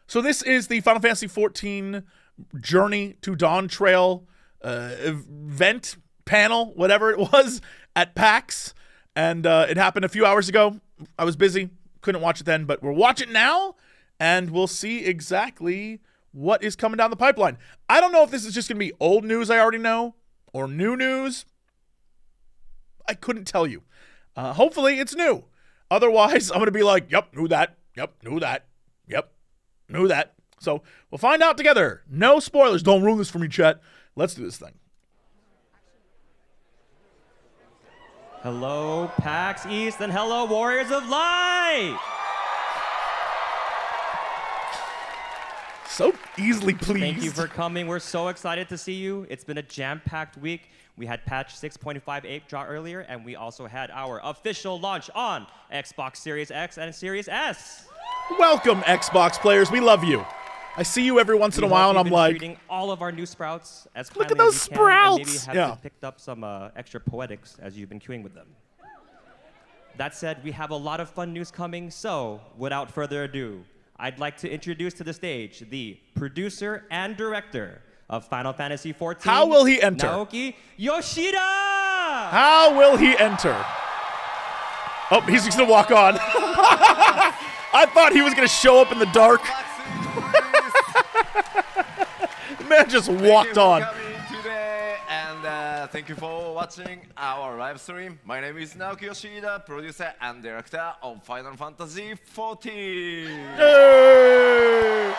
So this is the Final Fantasy XIV Journey to Dawntrail event panel, whatever it was, at PAX. And it happened a few hours ago. I was busy, couldn't watch it then, but we're watching now, and we'll see exactly what is coming down the pipeline. I don't know if this is just going to be old news I already know, or new news. I couldn't tell you. Hopefully it's new. Otherwise, I'm going to be like, yep, knew that. Yep, knew that. Yep, knew that. So we'll find out together. No spoilers. Don't ruin this for me, chat. Let's do this thing. Hello, PAX East, and hello, Warriors of Light! So easily pleased. Thank you for coming. We're so excited to see you. It's been a jam-packed week. We had patch 6.58 drop earlier, and we also had our official launch on Xbox Series X and Series S. Welcome, Xbox players. We love you. I see you every once in a while, and I'm like, treating all of our new sprouts as look at kindly those as we can, sprouts. and maybe have picked up some extra poetics as you've been queuing with them. That said, we have a lot of fun news coming, so without further ado, I'd like to introduce to the stage the producer and director of Final Fantasy XIV. How will he enter? Naoki Yoshida! How will he enter? Oh, he's just gonna walk on. I thought he was gonna show up in the dark. The man just walked on. Thank you for watching our live stream. My name is Naoki Yoshida, producer and director of Final Fantasy XIV. Yay!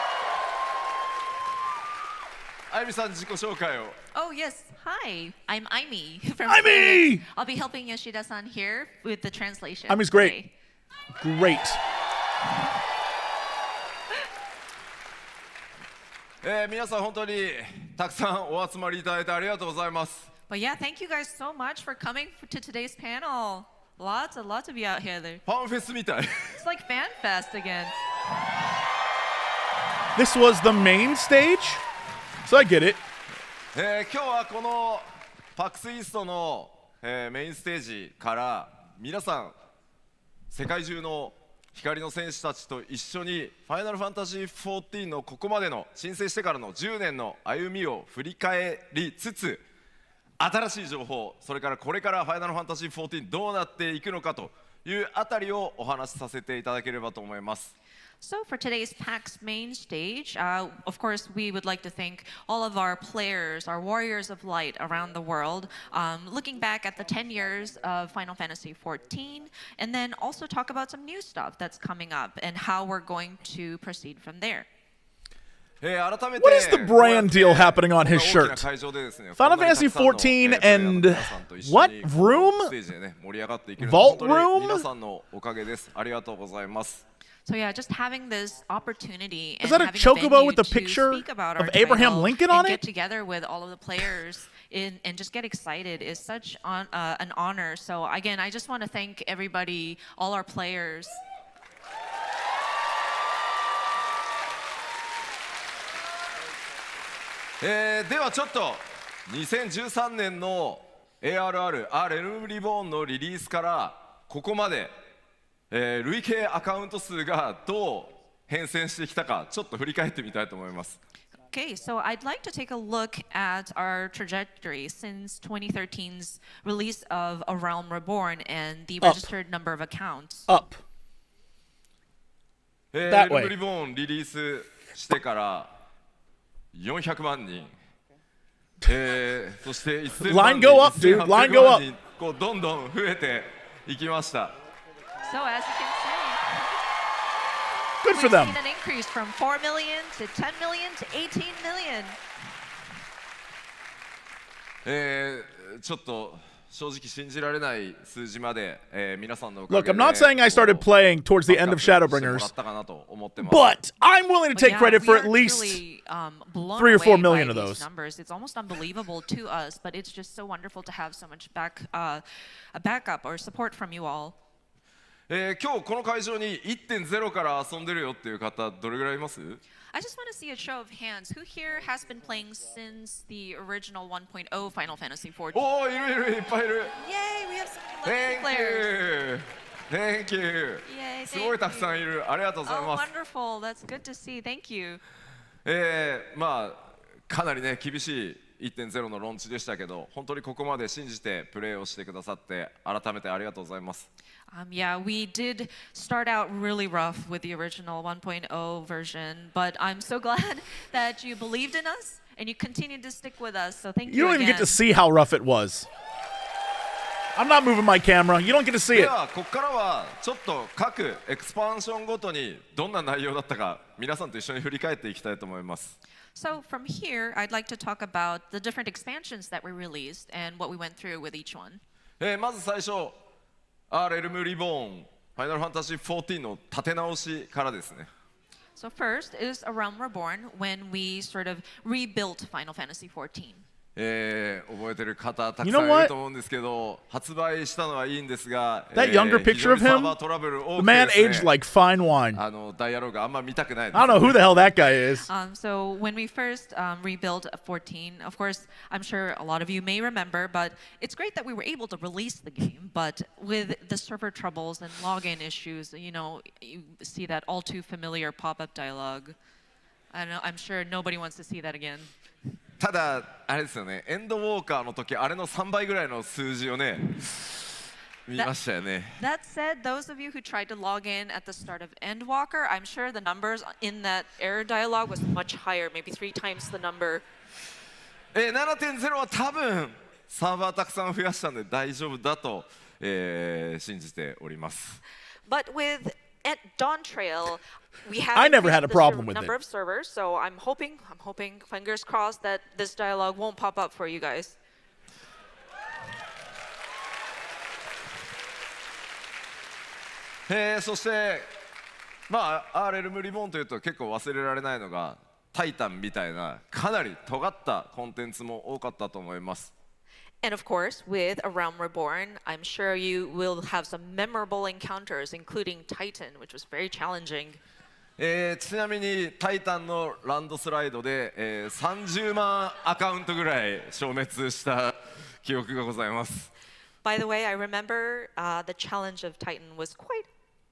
Aimi-san, 自己紹介を。 Oh yes, hi. I'm Aimi from Aimi! Phoenix. I'll be helping Yoshida-san here with the translation. Aimi's great. today. Great. 皆さん本当にたくさんお集まりいただいてありがとうございます。 But yeah, thank you guys so much for coming to today's panel. Lots to be out here. ファンフェスみたい。 It's like FanFest again. This was the main stage? So I get it. 今日はこの PAX East の、メインステージから皆さん世界中の光の戦士たちと一緒にファイナルファンタジー14のここまでの申請してからの10年の歩みを振り返りつつ新しい情報それからこれからファイナルファンタジー14どうなっていくのかというあたりをお話しさせていただければと思います。 So for today's PAX main stage, of course, we would like to thank all of our players, our warriors of light around the world, looking back at the 10 years of Final Fantasy XIV, and then also talk about some new stuff that's coming up and how we're going to proceed from there. What is the brand deal happening on his shirt? Final Fantasy XIV and what? Room? Vault room? So yeah, just having this opportunity and Is that a having chocobo venue with a to picture speak about of our Abraham title Lincoln and on get it? together with all of the players and just get excited is such an honor. So again, I just want to thank everybody, all our players. ではちょっと2013年の ARR A Realm Reborn のリリースからここまで、累計アカウント数がどう変遷してきたかちょっと振り返ってみたいと思います。 Okay, so I'd like to take a look at our trajectory since 2013's release of A Realm Reborn and the registered number of accounts. Up. Realm Reborn リリースしてから400万人、そして1000万 Line go up, dude. Line go up. こうどんどん増えていきました。 So as you can see, Good for we've them. seen an increase from 4 million to 10 million to 18 million. ちょっと正直信じられない数字まで、皆さんのおか Look, げ I'm で not saying I started playing towards the end of してもら Shadowbringers, ったかなと思ってます。 but I'm willing to But take yeah, credit we for are at least truly, blown 3 or 4 away million by of these those. numbers. It's almost unbelievable to us, but it's just so wonderful to have so much a backup or support from you all. 今日この会場に 1.0 から遊んでるよっていう方どれぐらいいます？ I just want to see a show of hands. Who here has been playing since the original 1.0 Final Fantasy XIV? おー、いるいっぱいいる。 Yay, we have some legacy Thank players. you. Thank you. Yay, すごい thank たくさんいる。ありがとうござい Oh, ます。 wonderful. That's good to see. Thank you. まあかなりね厳しい 1.0 のローンチでしたけど、本当にここまで信じてプレーをしてくださって改めてありがとうございます。Yeah, we did start out really rough with the original 1.0 version, but I'm so glad that you believed in us and you continued to stick with us. So thank you. You don't even again. get to see how rough it was. I'm not moving my camera. You don't get to see で it. はここからはちょっと各エクスパンションごとにどんな内容だったか皆さんと一緒に振り返っていきたいと思います。So from here, I'd like to talk about the different expansions that we released and what we went through with each one. まず最初、A Realm Reborn Final Fantasy XIV の立て直しからですね。So first is A Realm Reborn when we sort of rebuilt Final Fantasy XIV. 覚えてる方たく You さ know んいる what? と思うんですけど、発売したのはいいんですが、 That younger 非 picture 常 of にサー him, バートラブル多 the くて man ですね aged like fine wine. ダイアログあんま見たくないです。 I don't know who the hell that guy is. So when we first rebuilt 14, of course, I'm sure a lot of you may remember, but it's great that we were able to release the game. But with the server troubles and login issues, you know, you see that all too familiar pop-up dialogue. I don't know, I'm sure nobody wants to see that again. ただあれですよね、エンドウォーカーの時あれの3倍ぐらいの数字をね見ましたよね。 That said, those of you who tried to log in at the start of Endwalker, I'm sure the numbers in that error dialogue was much higher, maybe 3 times the number. 7.0 は多分サーバーたくさん増やしたんで大丈夫だと、信じております。 But with Dawntrail, we have I never had a increased the problem with number it. of servers, so I'm hoping, fingers crossed, that this dialogue won't pop up for you guys. そしてまあアーレルムリボンというと結構忘れられないのがタイタンみたいなかなり尖ったコンテンツも多かったと思います。 And of course, with A Realm Reborn, I'm sure you will have some memorable encounters, including Titan, which was very challenging. ちなみにタイタンのランドスライドで、30万アカウントぐらい消滅した記憶がございます。 By the way, I remember the challenge of Titan was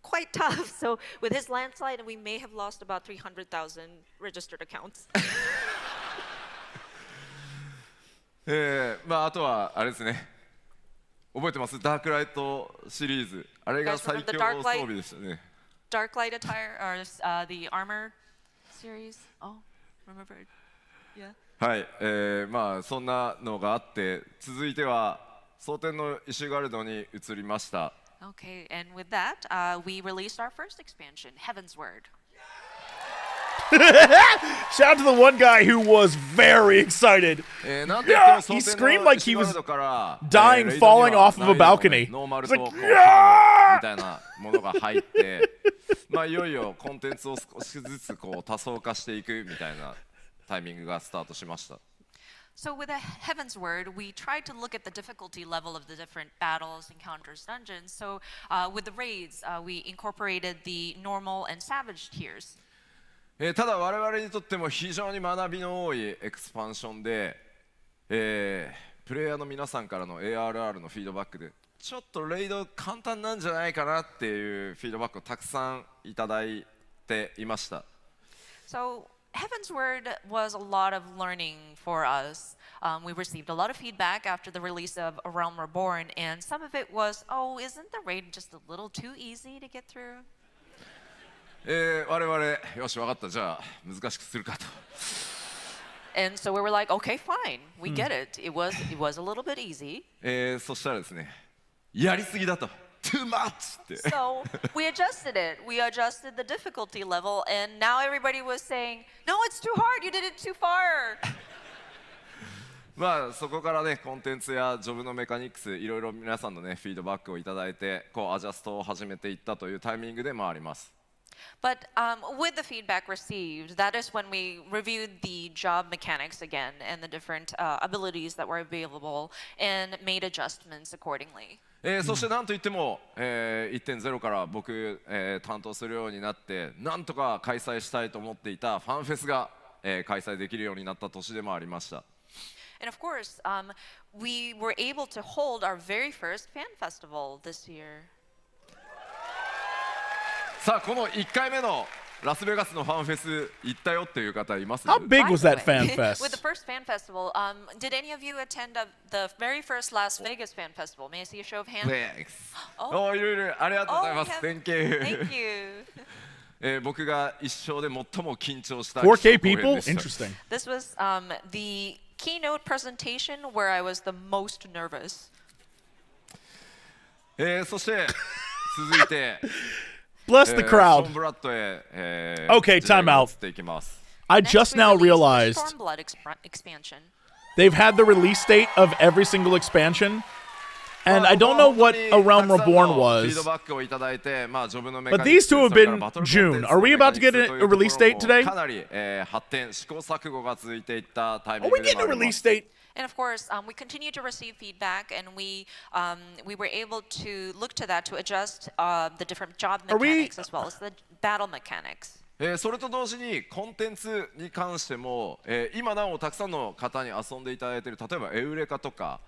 quite tough. So with his landslide, we may have lost about 300,000 registered accounts. まああとはあれですね。覚えてます？ダークライトシリーズ。あれが最強の装備でしたね。 Dark Light attire, or the armor series. Oh, remembered. Yeah. はい、まあそんなのがあって続いては蒼天のイシュガルドに移りました。 Okay, and with that, we released our first expansion, Heavensward. Shout out to the one guy who was very excited. なんといっても He 蒼 screamed 天の like イシ he ュガ was ルドから dying レイドには falling off of a 難易度の balcony. ノーマル It's と like, ハードみたいなものが入ってまあいよいよコンテンツを少しずつこう多層化していくみたいなタイミングがスタートしました。 So with a Heavensward, we tried to look at the difficulty level of the different battles, encounters, dungeons. So with the raids, we incorporated the normal and savage tiers. ただ我々にとっても非常に学びの多いエクスパンションで、プレイヤーの皆さんからの ARR のフィードバックでちょっとレイド簡単なんじゃないかなっていうフィードバックをたくさんいただいていました。 So Heavensward was a lot of learning for us. We received a lot of feedback after the release of A Realm Reborn, and some of it was, oh, isn't the raid just a little too easy to get through? 我々よし分かったじゃあ難しくするかと。 And so we were like, okay, fine, we get it. It was a little bit easy. そしたらですねやりすぎだと。Too much! って So we adjusted it. We adjusted the difficulty level, and now everybody was saying, no, it's too hard. You did it too far. まあそこからねコンテンツやジョブのメカニクスいろいろ皆さんのねフィードバックをいただいてこうアジャストを始めていったというタイミングでもあります。 But with the feedback received, that is when we reviewed the job mechanics again and the different abilities that were available and made adjustments accordingly. そしてなんといっても、1.0 から僕、担当するようになってなんとか開催したいと思っていたファンフェスが、開催できるようになった年でもありました。 And of course, we were able to hold our very first fan festival this year. さあこの1回目のラスベガスのファンフェス行ったよっていう方います？ How big By was the that fan way, fest? With the first fan festival, did any of you attend the very first Las Vegas fan festival? May I see a show of hands? Oh, いろいろありがとうございます。Thank you. Thank you. 僕が一生で最も緊張した 4K people? Interesting. This was the keynote presentation where I was the most nervous. そして続いて Bless the crowd. ソンブラッドへ、Okay, time out. 移っていきます。 I Next, just we now released the realized Stormblood expansion. they've had the release date of every single expansion, and I don't know what A Realm Reborn フィード was. バックをいただいて、まあジョブのメカニ But ク these ス two have それから been バトルコンテン June. ツ Are we のメカ about ニ to ク get スと a いうところ release date も today? かなり、発展試行錯誤が続いていったタイミ Are ング we で getting も a ありま release す。 date? And of course, we continue to receive feedback, and we were able to look to that to adjust the different job Are we- mechanics as well as the battle mechanics. それと同時にコンテンツに関しても、今なおたくさんの方に遊んでいただいている例えばエウレカとか、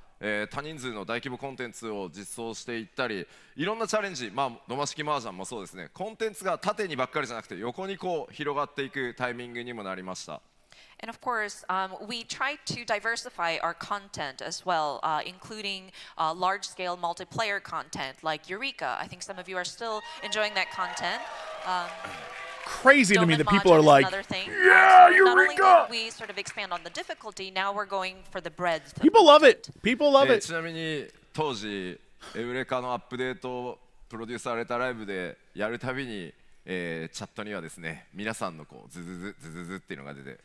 多人数の大規模コンテンツを実装していったりいろんなチャレンジ、まあ、野間式麻雀もそうですねコンテンツが縦にばっかりじゃなくて横にこう広がっていくタイミングにもなりました。And of course, we try to diversify our content as well, including large-scale multiplayer content like Eureka. I think some of you are still enjoying that content. Crazy to me that people are Domain like, another thing. yeah, So not only Eureka! did we sort of expand on the difficulty, now we're going for the breadth. of People love it. content. People love it. ちなみに当時エウレカのアップデートをプロデュースされたライブでやるたびに、チャットにはですね皆さんのこうズズズズズズっていうのが出て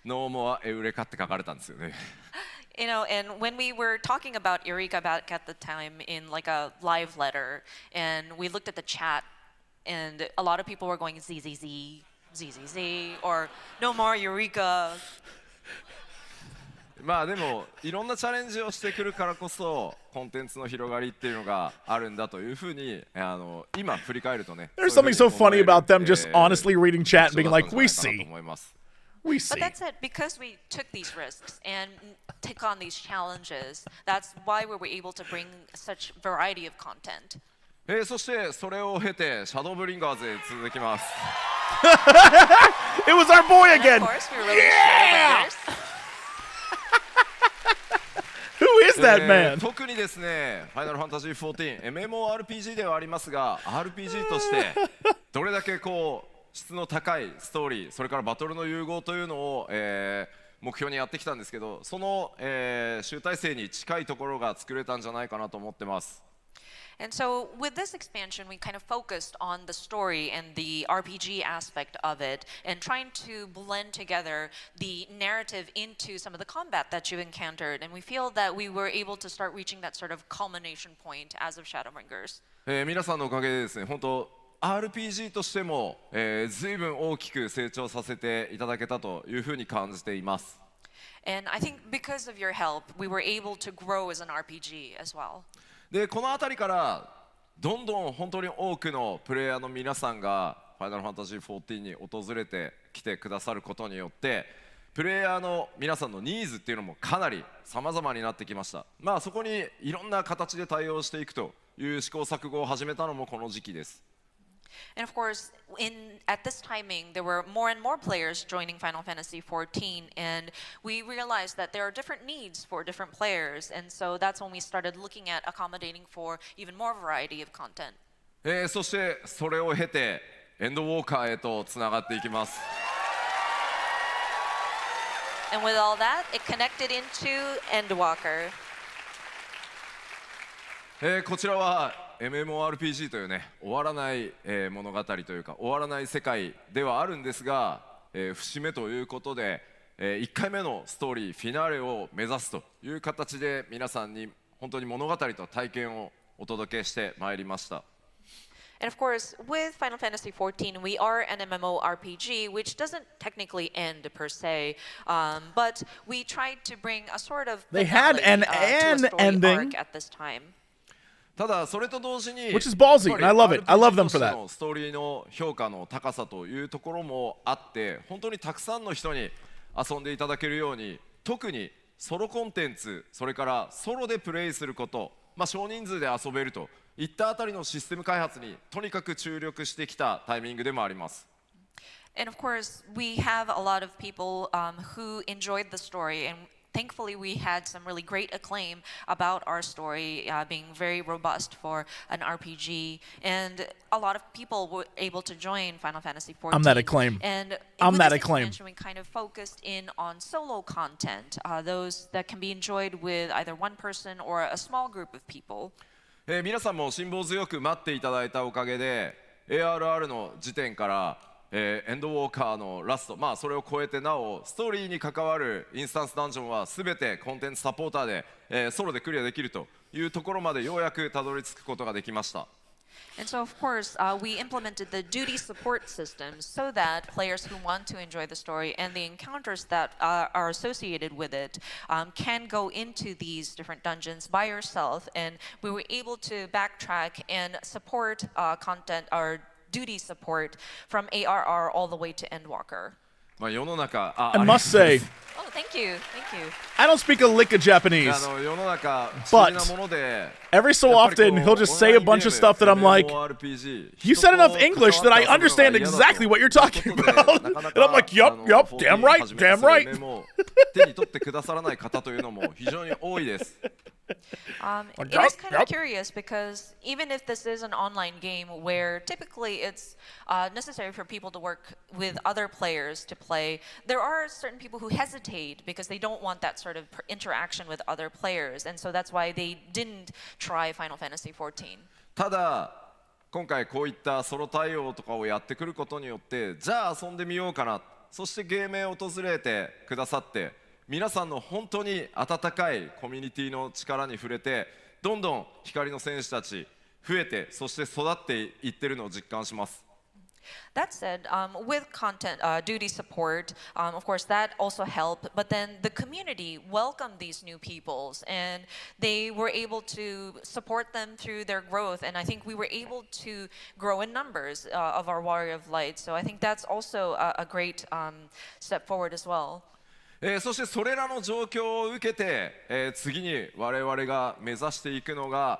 ノーモアエウレカって書かれたんですよね。You know, and when we were talking about Eureka back at the time in like a live letter, and we looked at the chat, and a lot of people were going ZZZ, ZZZ, or no more Eureka. まあでもいろんなチャレンジをしてくるからこそコンテンツの広がりっていうのがあるんだというふうに今振り返るとね There's something so funny about them just honestly reading chat and being like, we そうだったんじ see, ゃないかなと思います。 we But see. that said, because we took these risks and took on these challenges, that's why we were able to bring such variety of content. そしてそれを経てシャドーブリンガーズへ続きます。 It was our boy And again. of course, we released Shadowbringers. Who is that man? 特にですね、ファイナルファンタジー14、MMORPG ではありますが、RPG としてどれだけこう質の高いストーリー、それからバトルの融合というのを、目標にやってきたんですけど、その、集大成に近いところが作れたんじゃないかなと思ってます。And so with this expansion, we kind of focused on the story and the RPG aspect of it and trying to blend together the narrative into some of the combat that you encountered. And we feel that we were able to start reaching that sort of culmination point as of Shadowbringers. 皆さんのおかげでですね、本当 RPG としても、随分大きく成長させていただけたというふうに感じています。And I think because of your help, we were able to grow as an RPG as well. でこの辺りからどんどん本当に多くのプレイヤーの皆さんがファイナルファンタジー14に訪れてきてくださることによってプレイヤーの皆さんのニーズっていうのもかなり様々になってきました。まあそこにいろんな形で対応していくという試行錯誤を始めたのもこの時期です。 And of course, at this timing, there were more and more players joining Final Fantasy XIV, and we realized that there are different needs for different players, and so that's when we started looking at accommodating for even more variety of content. そしてそれを経てエンドウォーカーへとつながっていきます。 And with all that, it connected into Endwalker. こちらは MMORPG というね終わらない、物語というか終わらない世界ではあるんですが、節目ということで、1回目のストーリーフィナーレを目指すという形で皆さんに本当に物語と体験をお届けしてまいりました。 And of course, with Final Fantasy XIV, we are an MMORPG, which doesn't technically end per se, but we tried to bring a sort of They had finale, an to a story ending. arc at this time. ただそれと同時に Which is ballsy, and I love it. I love them for that. ストーリーの評価の高さというところもあって本当にたくさんの人に遊んでいただけるように特にソロコンテンツそれからソロでプレイすること、まあ、少人数で遊べるといったあたりのシステム開発にとにかく注力してきたタイミングでもあります。And of course, we have a lot of people who enjoyed the story, and thankfully we had some really great acclaim about our story being very robust for an RPG, and a lot of people were able to join Final Fantasy XIV. I'm that acclaim. And I'm with that this acclaim. expansion, we kind of focused in on solo content, those that can be enjoyed with either one person or a small group of people. 皆さんも辛抱強く待っていただいたおかげで ARR の時点からエンドウォーカーのラスト、それを超えてなおストーリーに関わるインスタンスダンジョンは全てコンテンツサポーターで、ソロでクリアできるというところまでようやくたどり着くことができました。And so, of course, we implemented the duty support system so that players who want to enjoy the story and the encounters that are associated with it can go into these different dungeons by yourself. And we were able to backtrack and support content or duty support from ARR all the way to Endwalker. 世の中 I must say, Oh, thank you. Thank you. I don't speak a lick of Japanese. 世の中不思議なもので Every so often, he'll just say a bunch of stuff that I'm like, you said enough English that I understand exactly what you're talking about. And I'm like, yup, damn right, damn right. 手に取ってくださらない方というのも非常に多いです。It is kind of curious because even if this is an online game where typically it's necessary for people to work with other players to play, there are certain people who hesitate because they don't want that sort of interaction with other players, and so that's why they didn't try Final Fantasy XIV. ただ今回こういったソロ対応とかをやってくることによってじゃあ遊んでみようかな、そしてゲームへ訪れてくださって皆さんの本当に温かいコミュニティの力に触れてどんどん光の戦士たち増えてそして育っていってるのを実感します。That said, with content duty support, of course, that also helped. But then the community welcomed these new peoples, and they were able to support them through their growth. And I think we were able to grow in numbers of our Warrior of Light. So I think that's also a great step forward as well. そしてそれらの状況を受けて、次に我々が目指していくのが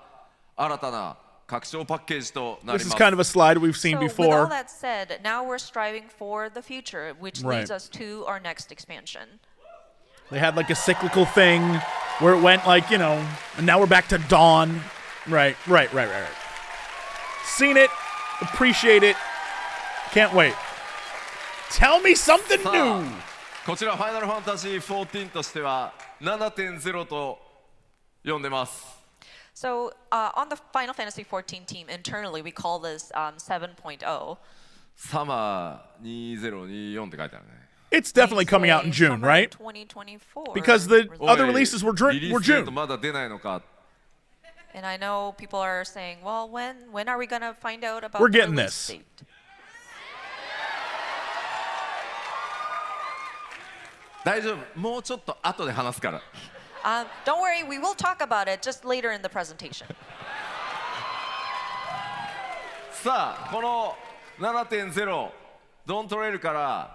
新たな拡張パッケージとなり This ます。 is kind of a slide we've seen So with all before. that said, now we're striving for the future, which leads us to our next expansion. They had like a cyclical thing where it went like, and now we're back to Dawn. Right. Seen it, appreciate it, can't wait. Tell me something さあ new. こちらファイナルファンタジー14としては 7.0 と呼んでます。So on the Final Fantasy XIV team internally, we call this 7.0. サマー2024って書いてあるね。 It's definitely coming out in June, Summer right? 2024. Because the おい other releases were リリー June. スデートまだ出ないのか。 And I know people are saying, well, when are we going to find out about We're the getting release this. date? "大丈夫、もうちょっと後で話すから。 Don't worry, we will talk about it just later in the presentation. さあこの 7.0 ドントレイルか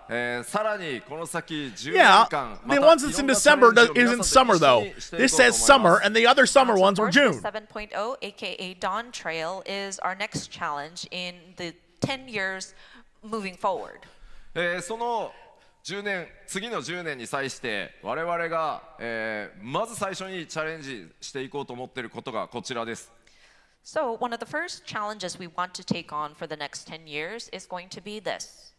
ら、さらにこの先10 Yeah, 年間 the ones that's in December isn't summer though. This says summer, and the other summer ones were Of course, June. the 7.0, aka Dawntrail, is our next challenge in the 10 years moving forward. その10年次の10年に際して我々が、まず最初にチャレンジしていこうと思っていることがこちらです。 So one of the first challenges we want to take on for the next 10 years is going to be this.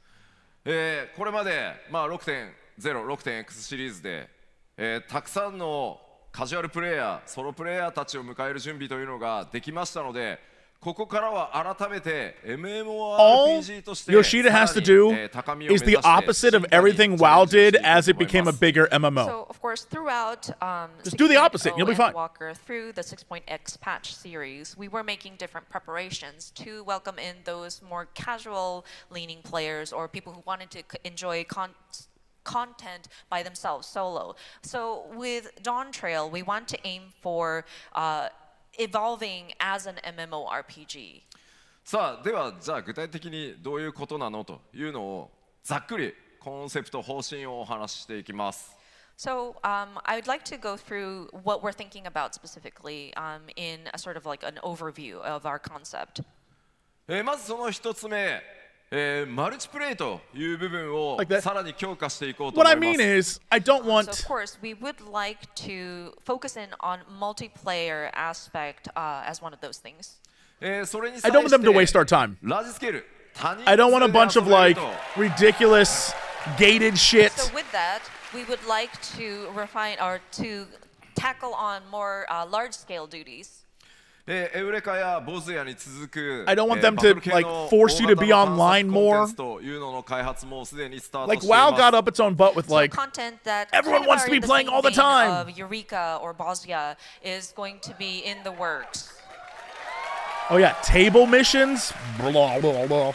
これまで、6.0、6.x シリーズで、たくさんのカジュアルプレイヤー、ソロプレイヤーたちを迎える準備というのができましたので、ここからは改めて All MMORPG として Yoshida has to do 高みを目 is 指 the して opposite of everything WoW did as it became a bigger MMO. So of course, throughout Just do the opposite, and you'll be fine. Walker, through the 6.x patch series, we were making different preparations to welcome in those more casual-leaning players or people who wanted to enjoy content by themselves solo. So with Dawntrail, we want to aim for evolving as an MMORPG. さあではじゃあ具体的にどういうことなのというのをざっくりコンセプト方針をお話ししていきます。So I would like to go through what we're thinking about specifically in a sort of like an overview of our concept. まずその一つ目、マルチプレイという部分を Like that. さらに強化していこうと What 思 I います mean。is, I don't So want. of course, we would like to focus in on multiplayer aspect as one of those things. それに I 際 don't want し them to waste て our time. ラジスケール、他人 I don't want a 数で bunch of 遊べる like と ridiculous gated shit. So with that, we would like to refine or to tackle on more large-scale duties. エウレカやボズヤに続く I don't want them バト to ル系 like の force you to 大 be 型の online 探索コンテン more. ツというのの開発もすでにスタート Like してい WoW ます got up its own butt with So like content that everyone kind of wants are to be in the playing same all the vein time. of Eureka or Bosnia is going to be in the works. oh yeah, table missions. Blah, blah, blah.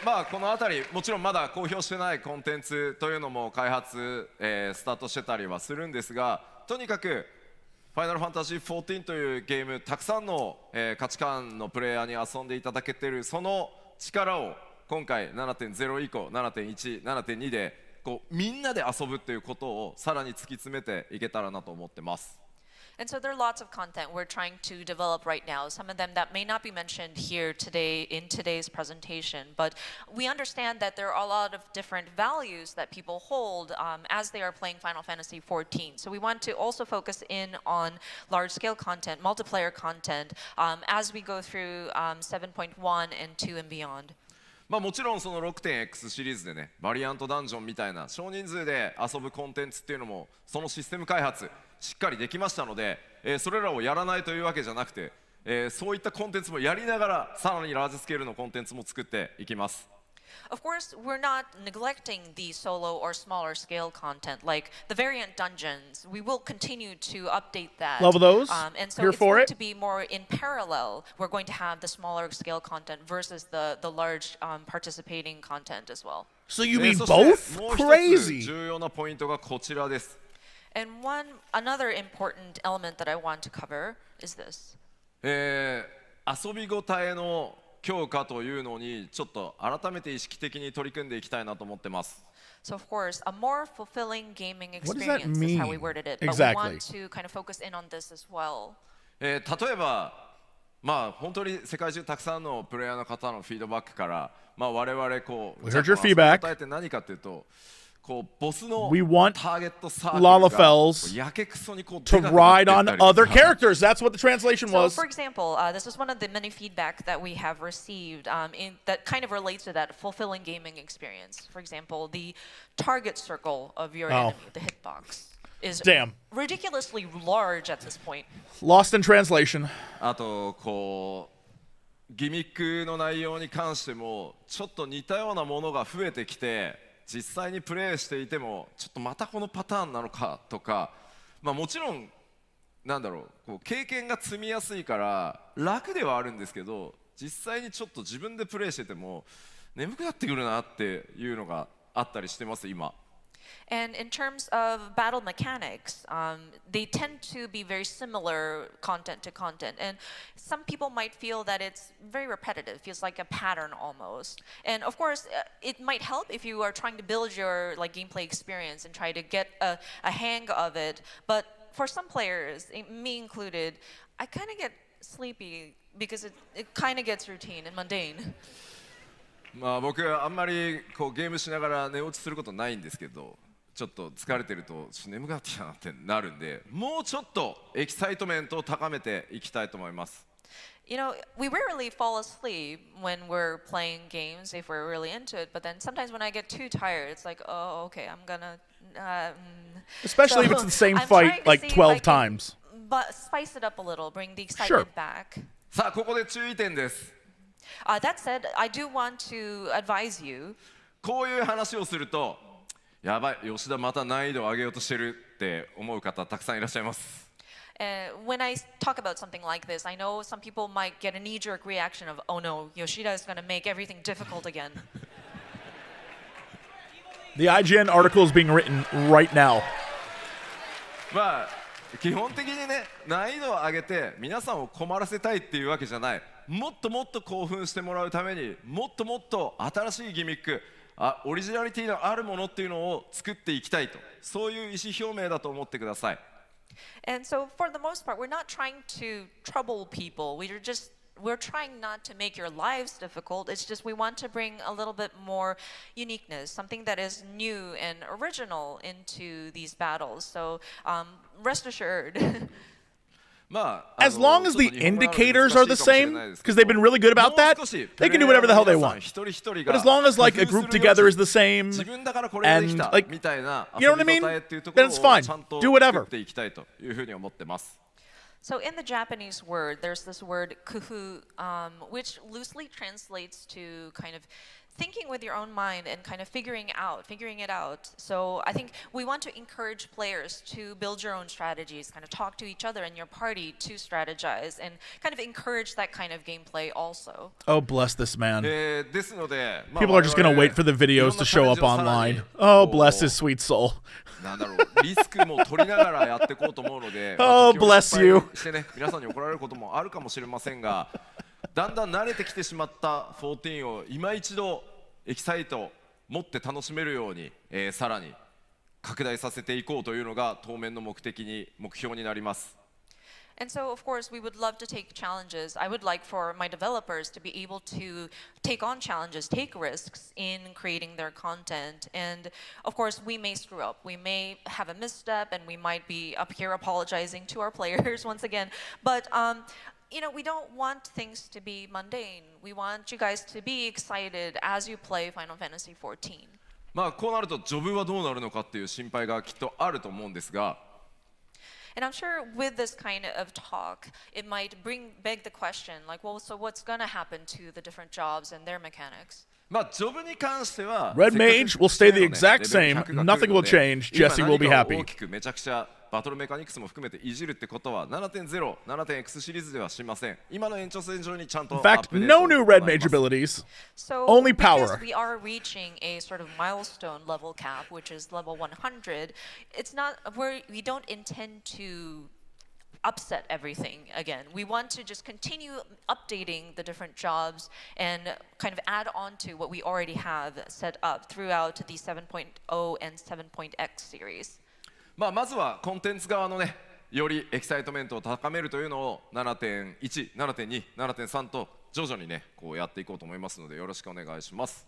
まあこの辺りもちろんまだ公表してないコンテンツというのも開発、スタートしてたりはするんですが、とにかくファイナルファンタジー14というゲーム、たくさんの、価値観のプレイヤーに遊んでいただけているその力を今回 7.0 以降 7.1、7.2 でこうみんなで遊ぶということをさらに突き詰めていけたらなと思ってます。And so there are lots of content we're trying to develop right now. Some of them that may not be mentioned here today in today's presentation, but we understand that there are a lot of different values that people hold as they are playing Final Fantasy XIV. So we want to also focus in on large-scale content, multiplayer content, as we go through 7.1 and 2 and beyond. まあもちろんその 6.X シリーズでね、バリアントダンジョンみたいな少人数で遊ぶコンテンツっていうのもそのシステム開発しっかりできましたので、それらをやらないというわけじゃなくて、そういったコンテンツもやりながらさらにラージスケールのコンテンツも作っていきます。Of course, we're not neglecting the solo or smaller scale content, like the variant dungeons. We will continue to update that. Love those. And so Here it's for going it. to be more in parallel. We're going to have the smaller scale content versus the large participating content as well. So you mean そして both? もう一つ Crazy. 重要なポイントがこちらです。And another important element that I want to cover is this. 遊びごたえの強化というのにちょっと改めて意識的に取り組んでいきたいなと思ってます。So of course, a more fulfilling gaming What does that experience is how we mean? worded it. But Exactly. we want to kind of focus in on this as well. 例えば、まあ本当に世界中たくさんのプレイヤーの方のフィードバックから、まあ我々こう、 We heard your じゃあこの feedback. 答えって何かというと、こうボスの We want ターゲットサークルが Lalafels やけくそにこう To でかくなって ride いった on りとか other characters. That's what the translation So, was. for example, this is one of the many feedback that we have received that kind of relates to that fulfilling gaming experience. For example, the target circle of your enemy, the hitbox, is Damn. ridiculously large at this point. Lost in translation. あとこうギミックの内容に関してもちょっと似たようなものが増えてきて実際にプレイしていてもちょっとまたこのパターンなのかとか、まあもちろんなんだろう、こう経験が積みやすいから楽ではあるんですけど、実際にちょっと自分でプレイしてても眠くなってくるなっていうのがあったりしてます今。And in terms of battle mechanics, they tend to be very similar content to content. And some people might feel that it's very repetitive, feels like a pattern almost. And of course, it might help if you are trying to build your like gameplay experience and try to get a hang of it. But for some players, me included, I kind of get sleepy because it kind of gets routine and mundane. まあ僕あんまりこうゲームしながら寝落ちすることないんですけど、ちょっと疲れてるとちょっと眠くなってきたなってなるんで、もうちょっとエキサイトメントを高めていきたいと思います。You know, we rarely fall asleep when we're playing games if we're really into it, but then sometimes when I get too tired, it's like, oh, okay, I'm gonna. Especially if it's the same I'm fight trying to like see if 12 I can times. But spice it up a little, bring the Sure. excitement back. さあここで注意点です。That said, I do want to advise you. こういう話をすると、やばい、吉田また難易度を上げようとしてるって思う方たくさんいらっしゃいます。When I talk about something like this, I know some people might get a knee-jerk reaction of, oh no, Yoshida is going to make everything difficult again. The IGN article is being written right now. まあ基本的にね、難易度を上げて皆さんを困らせたいっていうわけじゃない。もっともっと興奮してもらうためにもっともっと新しいギミック、オリジナリティのあるものっていうのを作っていきたいと、そういう意思表明だと思ってください。And so, for the most part, we're not trying to trouble people. We're trying not to make your lives difficult. It's just we want to bring a little bit more uniqueness, something that is new and original into these battles. So rest assured. As long as the indicators are the same, because they've been really good about that, they can do whatever the hell they want. But as long as like a group together is the same, and like, you know what I mean? Then it's fine. Do whatever. So in the Japanese word, there's this word kufu, which loosely translates to kind of thinking with your own mind and kind of figuring it out. So I think we want to encourage players to build your own strategies, kind of talk to each other in your party to strategize, and kind of encourage that kind of gameplay also. Oh, bless this man. People are just going to wait for the videos to show up online. Oh, bless his sweet soul. Oh, bless you. 皆さんに怒られることもあるかもしれませんが、だんだん慣れてきてしまった14を今一度エキサイト持って楽しめるように、さらに拡大させていこうというのが当面の目標になります。And so, of course, we would love to take challenges. I would like for my developers to be able to take on challenges, take risks in creating their content. And of course, we may screw up. We may have a misstep, and we might be up here apologizing to our players once again. But you know, we don't want things to be mundane. We want you guys to be excited as you play Final Fantasy XIV. こうなるとジョブはどうなるのかっていう心配がきっとあると思うんですが。And I'm sure with this kind of talk, it might beg the question, like, well, so what's going to happen to the different jobs and their mechanics? Red Mage will stay the exact same. Nothing will change. Jesse will be happy. バトルメカニクスも含めていじるってことは 7.0、7.x シリーズではしません。今の延長線上にちゃんと In fact, no new Red Mage abilities. So, only power. Because we are reaching a sort of milestone level cap, which is level 100, it's not we don't intend to upset everything again. We want to just continue updating the different jobs and kind of add on to what we already have set up throughout the 7.0 and 7.x series. まずはコンテンツ側のね、よりエキサイトメントを高めるというのを 7.1、7.2、7.3 と徐々にね、こうやっていこうと思いますのでよろしくお願いします。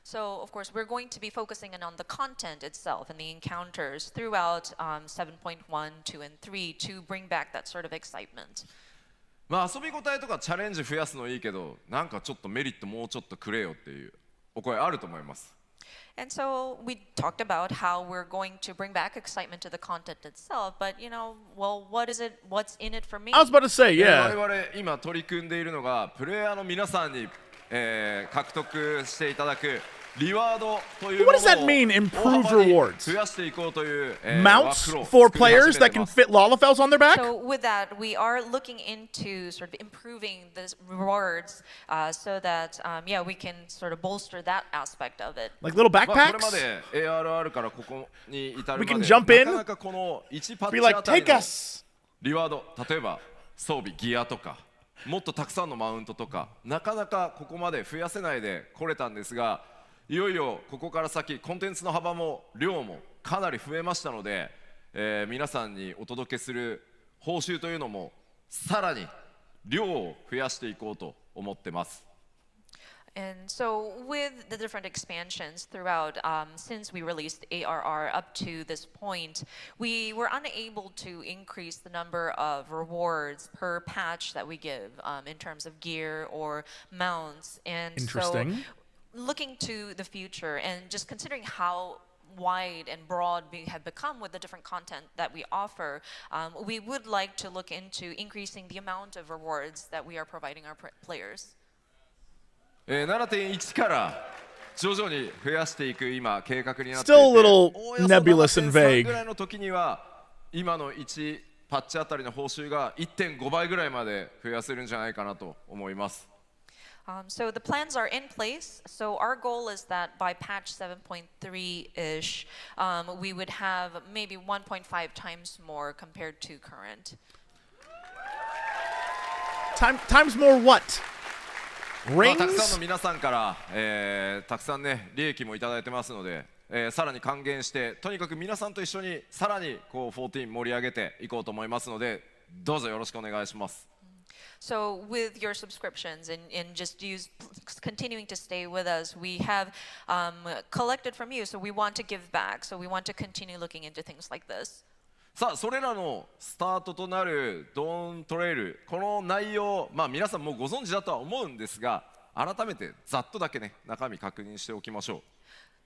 So, of course, we're going to be focusing on the content itself and the encounters throughout 7.1, 2, and 3 to bring back that sort of excitement. 遊び応えとかチャレンジ増やすのいいけど、なんかちょっとメリットもうちょっとくれよっていうお声あると思います。And so we talked about how we're going to bring back excitement to the content itself, but you know, well, what's in it for me? I was about to say, yeah. 我々今取り組んでいるのがプレイヤーの皆さんに、獲得していただくリワードというものを What does that mean, improve rewards? 増やしていこうという、Mounts for players that can fit Lalafels on their back? So with that, we are looking into sort of improving the rewards so that, yeah, we can sort of bolster that aspect of it. Like little これま backpacks? で ARR からここに至る We ま can で jump in, なかなかこの1パッ Be チ like, あたり take の us. リワード、例えば装備、ギアとかもっとたくさんのマウントとかなかなかここまで増やせないで来れたんですが、いよいよここから先コンテンツの幅も量もかなり増えましたので、皆さんにお届けする報酬というのもさらに量を増やしていこうと思ってます。And so with the different expansions throughout, since we released ARR up to this point, we were unable to increase the number of rewards per patch that we give in terms of gear or mounts. And Interesting. So looking to the future and just considering how wide and broad we have become with the different content that we offer, we would like to look into increasing the amount of rewards that we are providing our players. 7.1 から徐々に増やしていく今計画になっていて、 Still a little おおよそ nebulous and 7.3 vague. ぐらいの時には今の1パッチあたりの報酬が 1.5 倍ぐらいまで増やせるんじゃないかなと思います。So the plans are in place. So our goal is that by patch 7.3-ish, we would have maybe 1.5 times more compared to current. Times more what? たくさんの Rings? 皆さんから、たくさんね利益もいただいてますので、さらに還元してとにかく皆さんと一緒にさらにこう14盛り上げていこうと思いますので、どうぞよろしくお願いします。So with your subscriptions and just continuing to stay with us, we have collected from you, so we want to give back. So we want to continue looking into things like this. さあそれらのスタートとなるドーントレイル、この内容、皆さんもうご存知だとは思うんですが、改めてざっとだけね中身確認しておきましょう。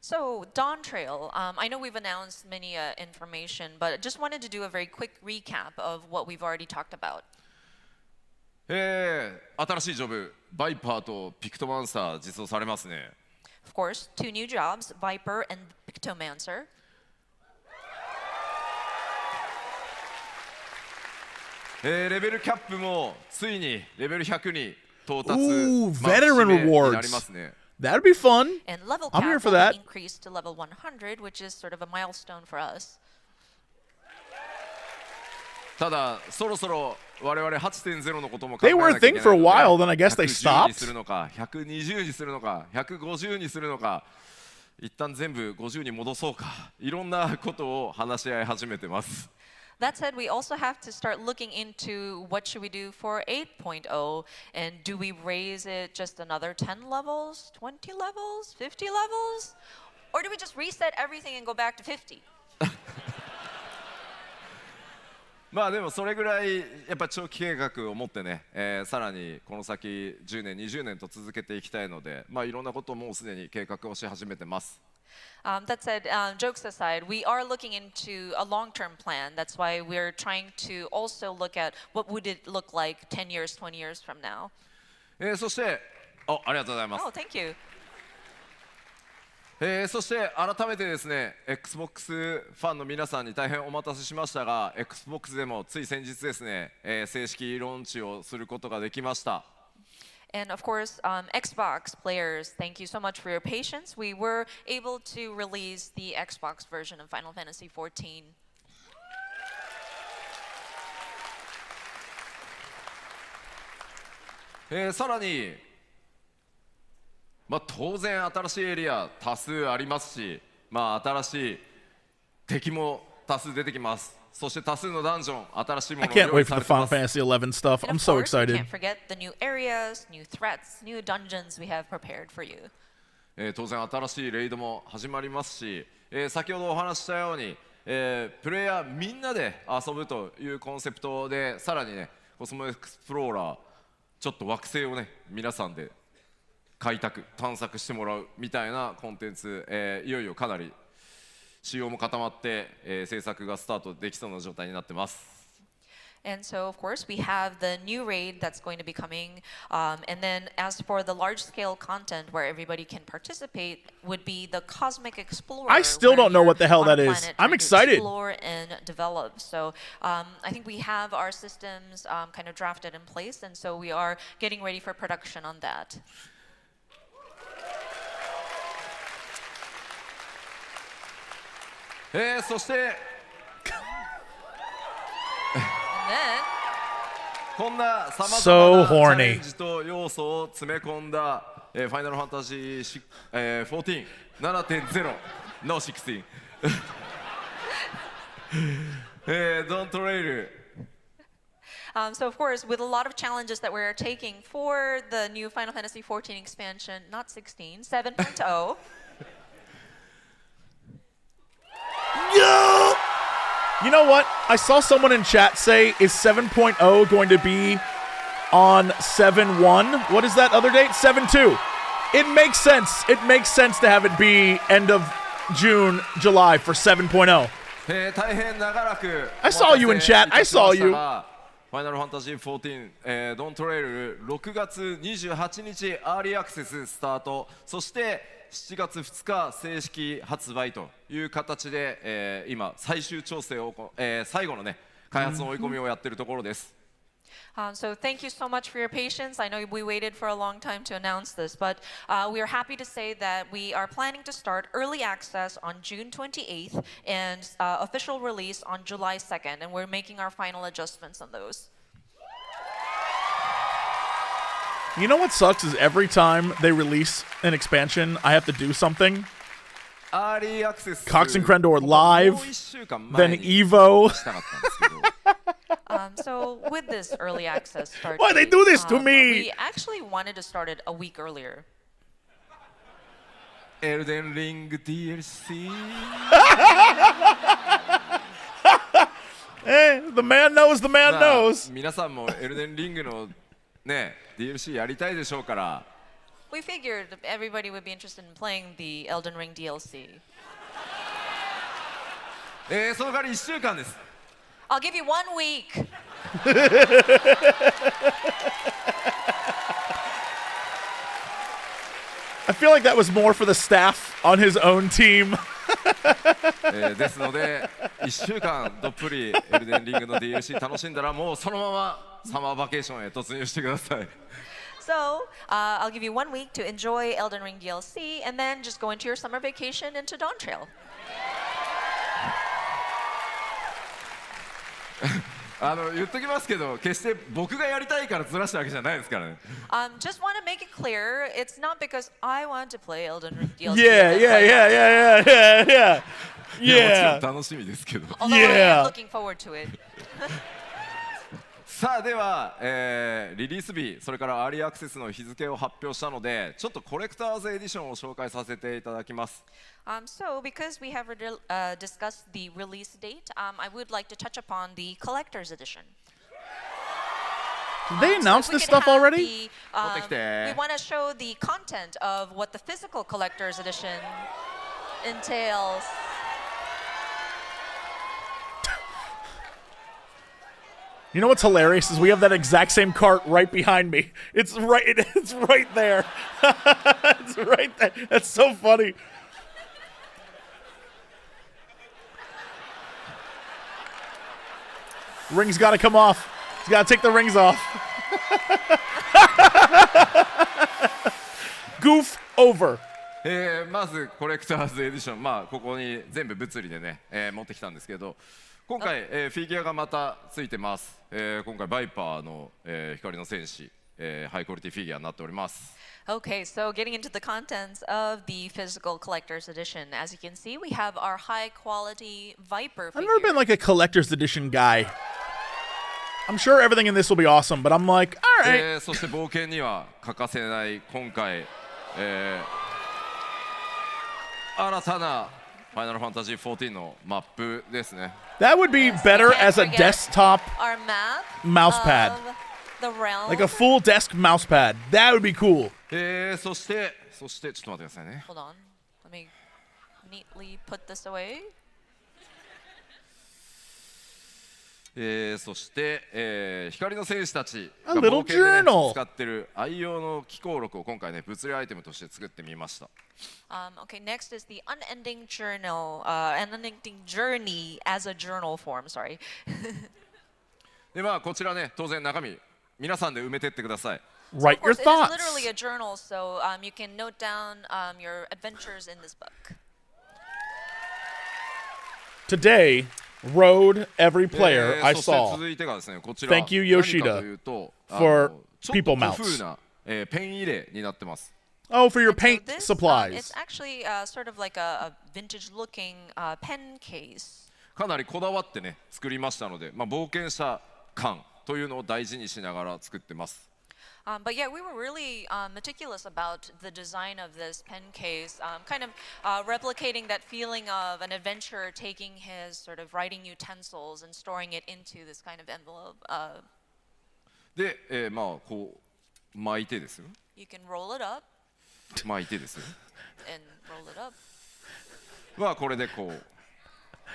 So Dawntrail, I know we've announced many information, but just wanted to do a very quick recap of what we've already talked about. 新しいジョブ、バイパーとピクトマンサー実装されますね。Of course, 2 new jobs, Viper and Pictomancer. レベルキャップもついにレベル100に到達、Ooh, veteran 節目に rewards. なりますね。That'd be fun. And level I'm here cap for will that. be increased to level 100, which is sort of a milestone for us. ただそろそろ我々 8.0 のことも考え They な were きゃ a いけ thing ない for a ので、 while, then I guess they 110 に stopped. するのか、120にするのか、150にするのか、一旦全部50に戻そうか、いろんなことを話し合い始めてます。That said, we also have to start looking into what should we do for 8.0, and do we raise it just another 10 levels, 20 levels, 50 levels? Or do we just reset everything and go back to 50? でもそれぐらいやっぱ長期計画を持ってね、さらにこの先10年20年と続けていきたいので、いろんなことをもうすでに計画をし始めてます。That said, jokes aside, we are looking into a long-term plan. That's why we're trying to also look at what would it look like 10 years, 20 years from now. そしてありがとうございます。 Oh, thank you. そして改めてですね XBOX ファンの皆さんに大変お待たせしましたが XBOX でもつい先日ですね、正式ローンチをすることができました。 And of course, Xbox players, thank you so much for your patience. We were able to release the Xbox version of Final Fantasy XIV. さらに当然新しいエリア多数ありますし、新しい敵も多数出てきます。そして多数のダンジョン、新しいも I のを can't 用意 wait さ for れ the てま Final す。 Fantasy XI stuff. And I'm of so course, we excited. can't forget the new areas, new threats, new dungeons we have prepared for you. 当然新しいレイドも始まりますし、先ほどお話ししたように、プレイヤーみんなで遊ぶというコンセプトでさらにねコスモエクスプローラーちょっと惑星をね皆さんで開拓探索してもらうみたいなコンテンツ、いよいよかなり仕様も固まって、制作がスタートできそうな状態になってます。And so, of course, we have the new raid that's going to be coming. And then as for the large-scale content where everybody can participate would be the Cosmic Explorer. I still where don't know you're what the hell on a that is. planet I'm trying to excited. Explore and develop. So I think we have our systems kind of drafted in place. And so we are getting ready for production on that. そしてこんなさまざ So まなチャ horny. レンジと要素を詰め込んだ、ファイナルファンタジー、14 7.0 の16 Dawntrail So of course, with a lot of challenges that we're taking for the new Final Fantasy XIV expansion, not 16, 7.0. You know what? I saw someone in chat say, is 7.0 going to be on 7.1? What is that other date? 7.2. It makes sense. It makes sense to have it be end of June, July for 7.0. 大変長らく I saw you in chat. I saw you. ファイナルファンタジー14、ドントレイル6月28日アーリーアクセススタート、そして7月2日正式発売という形で、今最終調整を、最後のね開発の追い込みをやっているところです。So thank you so much for your patience. I know we waited for a long time to announce this, but we are happy to say that we are planning to start early access on June 28th and official release on July 2nd, and we're making our final adjustments on those. You know what sucks is every time they release an expansion, I have to do something. Cox and Crendor live, then Evo. So with this early access start Why they date, do this to me? We actually wanted to start it a week earlier. ELDEN Ring DLC. The man knows, the man knows. 皆さんもエルデンリングのね DLC やりたいでしょうから。We figured everybody would be interested in playing the Elden Ring DLC. その代わり1週間です。I'll give you 1 week. I feel like that was more for the staff on his own team. ですので1週間どっぷりエルデンリングの DLC 楽しんだらもうそのままサマーバケーションへ突入してください。So, I'll give you 1 week to enjoy Elden Ring DLC, and then just go into your summer vacation into Dawntrail. 言っときますけど決して僕がやりたいからずらしたわけじゃないですからね。Just want to make it clear, it's not because I want to play Elden Ring DLC. Yeah. いやもちろん楽しみですけど。Although I am looking forward to it. さあでは、リリース日それからアーリーアクセスの日付を発表したのでちょっとコレクターズエディションを紹介させていただきます。So, because we have discussed the release date, I would like to touch upon the collector's edition. Did they announce this stuff already? We want to show the content of what the physical collector's edition entails. You know what's hilarious is we have that exact same cart right behind me. It's right there. It's right there. That's so funny. Rings got to come off. He's got to take the rings off. Goof over. まずコレクターズエディションここに全部物理でね、持ってきたんですけど今回、フィギュアがまたついてます、今回バイパーの、光の戦士、ハイクオリティフィギュアになっております。 Okay, so getting into the contents of the physical collector's edition, as you can see, we have our high quality Viper I've figure. never been like a collector's edition guy. I'm sure everything in this will be awesome, but I'm like, all right. そして冒険には欠かせない今回、新たなファイナルファンタジー14のマップですね。That would be better as a desktop our map mouse pad. of the realm. Like a full desk mouse pad. That would be cool. そしてちょっと待ってくださいね。 Hold on. Let me neatly put this away. そして、光の戦士たち A が little 冒険で、ね、 journal. 使ってる愛用の機構録を今回ね物理アイテムとして作ってみました。Okay, next is the unending journey as a journal form. Sorry. でこちらね当然中身皆さんで埋めてってください。 Write your It is thoughts. literally a journal, so you can note down your adventures in this book. Today, rode every player I そして saw. 続いてがですねこちら Thank you, 何 Yoshida, かというと for ちょっ people と mounts. 工夫な、ペン入れになってます。 Oh, for your And so paint this, supplies. it's actually sort of like a vintage-looking pen case. かなりこだわってね作りましたので、冒険者感というのを大事にしながら作ってます。 But yeah, we were really meticulous about the design of this pen case, kind of replicating that feeling of an adventurer taking his sort of writing utensils and storing it into this kind of envelope. で、こう巻いてですよ。 You can roll it up 巻いてですよ。 and roll it up. これでこう。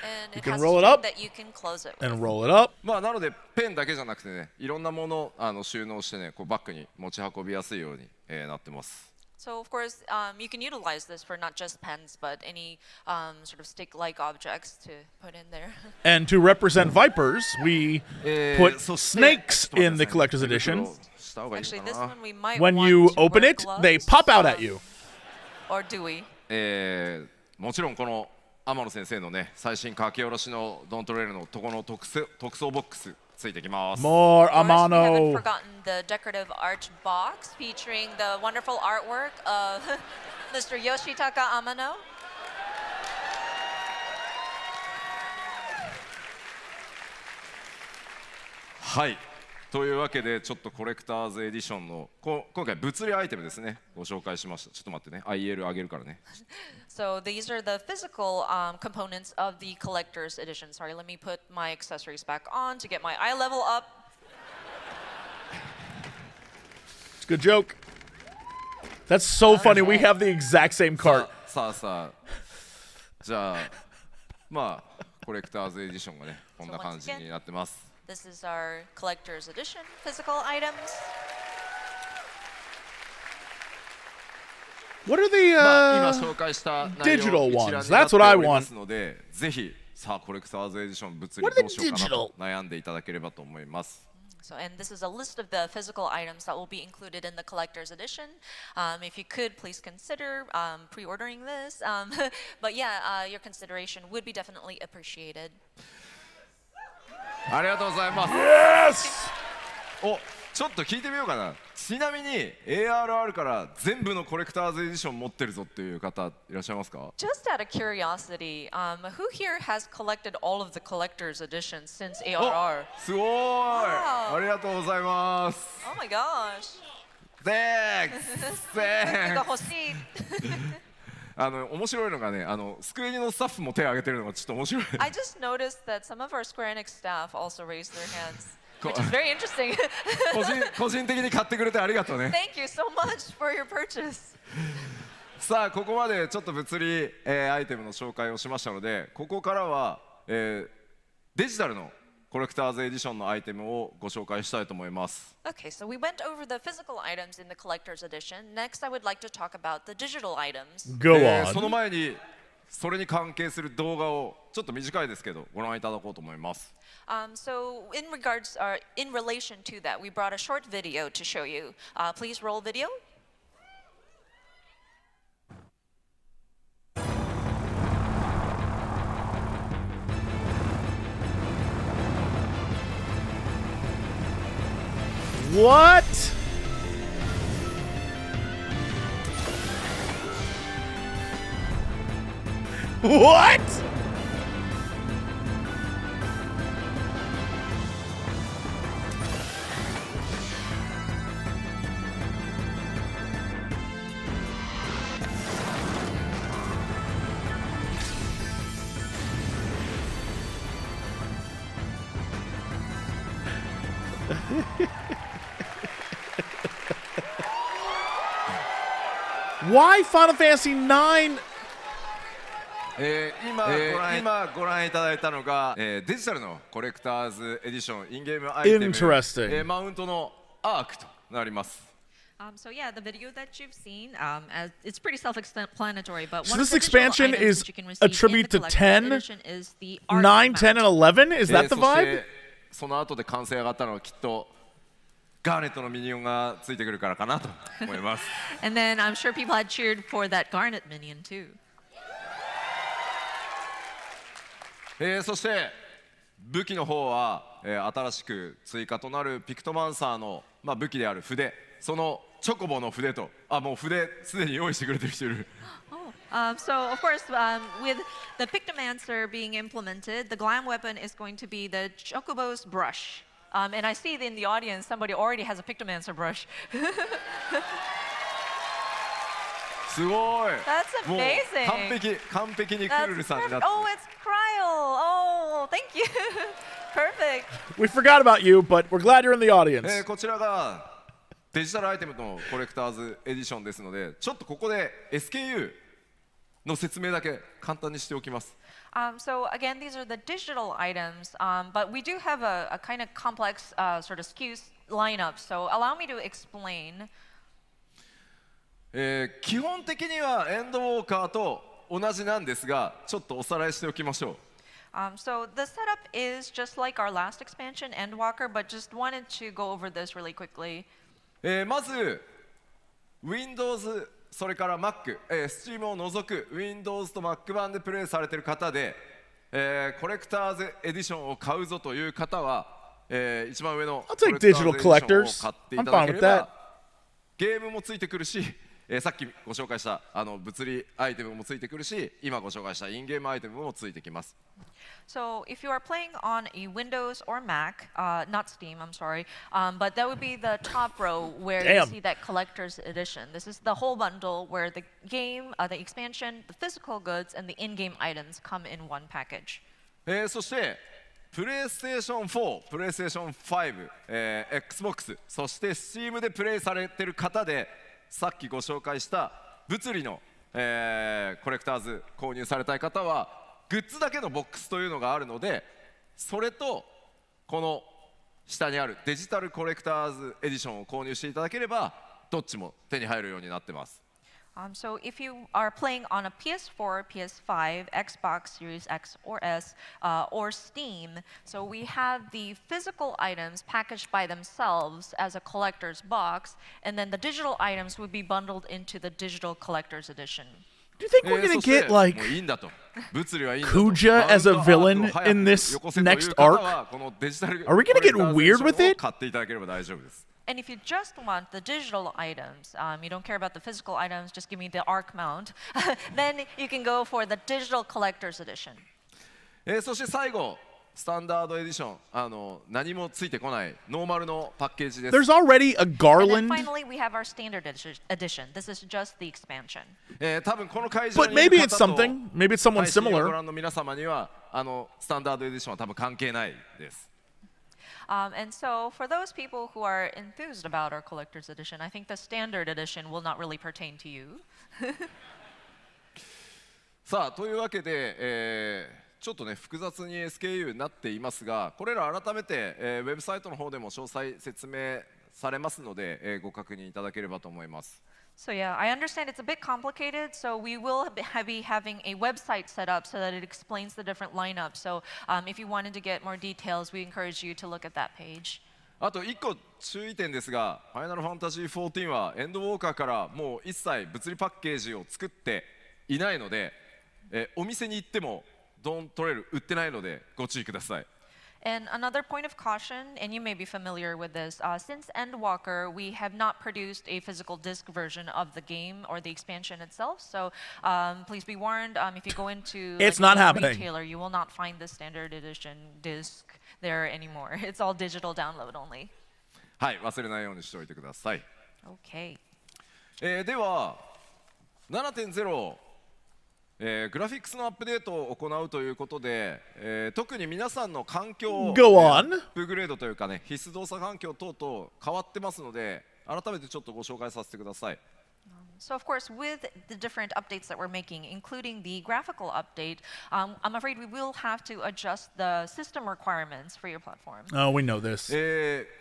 And You it can has roll a it string up that you can close it with. And roll it up. なのでペンだけじゃなくてねいろんなもの収納してねこうバッグに持ち運びやすいように、なってます。 So of course, you can utilize this for not just pens, but any sort of stick-like objects to put in there. And to represent vipers, we put そして snakes ちょっと待 in っ the てくだ collector's さいね edition. 手袋した方がいい Actually, の this かな one we might When want you to open wear it, gloves, they pop out at you. Or do we? もちろんこの天野先生のね最新書き下ろしのドントレールのとこの特装ボックスついてきます。 More Of course, we haven't Amano. forgotten the decorative art box featuring the wonderful artwork of Mr. Yoshitaka Amano. はい。というわけでちょっとコレクターズエディションの今回物理アイテムですねご紹介しました。ちょっと待ってね IL 上げるからね。 So these are the physical components of the collector's edition. Sorry, let me put my accessories back on to get my eye level up. It's a good joke. That's so funny. We have the exact same cart. さあじゃあまあコレクターズエディションがねこんな感じになってます。 This is our collector's edition physical items. What are 今 the 紹介した内 digital 容 ones? 一覧 That's に what なっ I ておりま want. すのでぜひさあコレクターズエディション物理 What are ど the うしようかなと digital? 悩んでいただければと思います。 So, and this is a list of the physical items that will be included in the collector's edition. If you could, please consider pre-ordering this. But yeah, your consideration would be definitely appreciated. ありがとうございます。 Yes! おちょっと聞いてみようかな。ちなみに ARR から全部のコレクターズエディション持ってるぞっていう方いらっしゃいますか？ Just out of curiosity, who here has collected all of the collector's editions since お ARR? すごーい、ありがとうございます。 Oh my gosh. Thanks! 欲しい。面白いのがねスクエニのスタッフも手を挙げてるのがちょっと面白い。 I just noticed that some of our Square Enix staff also raised their hands, which is very interesting. 個人的に買ってくれてありがとうね。 Thank you so much for your purchase. さあここまでちょっと物理、アイテムの紹介をしましたのでここからは、デジタルのコレクターズエディションのアイテムをご紹介したいと思います。 Okay, so we went over the physical items in the collector's edition. Next, I would like to talk about the digital items. Go その on. 前にそれに関係する動画をちょっと短いですけどご覧いただこうと思います。 So in relation to that, we brought a short video to show you. Please roll video. What? What? Why Final Fantasy IX? 今ご覧いただいたのが、デジタルのコレクターズエディションインゲームアイテム、Interesting. マウントのアークとなります。 So yeah, the video that you've seen, as it's pretty self-explanatory, but So one of this the digital expansion items is that you can receive a in tribute the to collector's 10, edition is the art 9, 10, and mount. 11? Is that the そし vibe? てその後で完成上がったのはきっとガーネットのミニオンがついてくるからかなと思います。 And then I'm sure people had cheered for that Garnet minion too. そして武器の方は、新しく追加となるピクトマンサーの、武器である筆、そのチョコボの筆と、もう筆すでに用意してくれてる人いる。 So of course, with the Pictomancer being implemented, the glam weapon is going to be the Chocobo's brush. And I see in the audience somebody already has a Pictomancer brush. すごい。 That's もう amazing. 完璧にク That's ルルさんに perfect. なって。 Oh, it's Cryo. Oh, thank you. Perfect. We forgot about you, but we're glad you're in the audience. こちらがデジタルアイテムのコレクターズエディションですので、ちょっとここで SKU の説明だけ簡単にしておきます。So again, these are the digital items, but we do have a kind of complex sort of SKUs lineup. So allow me to explain. 基本的にはエンドウォーカーと同じなんですが、ちょっとおさらいしておきましょう。So the setup is just like our last expansion, Endwalker, but just wanted to go over this really quickly. まず Windows それから Mac、Steam を除く Windows と Mac 版でプレイされている方で、コレクターズエディションを買うぞという方は一番上の I'll take digital コレクターズエディ collectors. ションを買っていた I'm だ fine け with れ that. ばゲームもついてくるし、さっきご紹介した物理アイテムもついてくるし、今ご紹介したインゲームアイテムもついてきます。So if you are playing on a Windows or Mac, not Steam, I'm sorry, but that would be the top row where you Damn. see that collector's edition. This is the whole bundle where the game, the expansion, the physical goods, and the in-game items come in one package. そしてプレイステーション4、プレイステーション5、Xbox、そして Steam でプレイされてる方で、さっきご紹介した物理の、コレクターズ購入されたい方はグッズだけのボックスというのがあるので、それとこの下にあるデジタルコレクターズエディションを購入していただければどっちも手に入るようになってます。So if you are playing on a PS4, PS5, Xbox Series X or S, or Steam, so we have the physical items packaged by themselves as a collector's box, and then the digital items would be bundled into the digital collector's edition. Do you think we're gonna get like Kuja as a villain in this next arc? Are we gonna get weird with it? And if you just want the digital items, you don't care about the physical items, just give me the arc mount, then you can go for the digital collector's edition. そして最後スタンダードエディション、何もついてこないノーマルのパッケージです。There's already a And then garland. finally, we have our standard edition. This is just the expansion. 多分この会場 But にい maybe る it's 方と something. Maybe it's someone 配信をご similar. 覧の皆様にはスタンダードエディションは多分関係ないです。And so, for those people who are enthused about our collector's edition, I think the standard edition will not really pertain to you. さあというわけで、ちょっとね複雑に SKU になっていますが、これら改めて、ウェブサイトの方でも詳細説明されますので、ご確認いただければと思います。So yeah, I understand it's a bit complicated, so we will be having a website set up so that it explains the different lineups. So if you wanted to get more details, we encourage you to look at that page. あと1個注意点ですが、ファイナルファンタジー14はエンドウォーカーからもう一切物理パッケージを作っていないので、お店に行ってもドントレール売ってないのでご注意ください。And another point of caution, and you may be familiar with this, since Endwalker, we have not produced a physical disc version of the game or the expansion itself. So please be warned, if you go into It's like, not a happening. retailer, you will not find the standard edition disc there anymore. It's all digital download only. はい、忘れないようにしておいてください。 Okay. では 7.0、グラフィックスのアップデートを行うということで、特に皆さんの環境を Go ア on. ップグレードというかね、必須動作環境等々変わってますので、改めてちょっとご紹介させてください。So of course, with the different updates that we're making, including the graphical update, I'm afraid we will have to adjust the system requirements for your platform. Oh, we know this.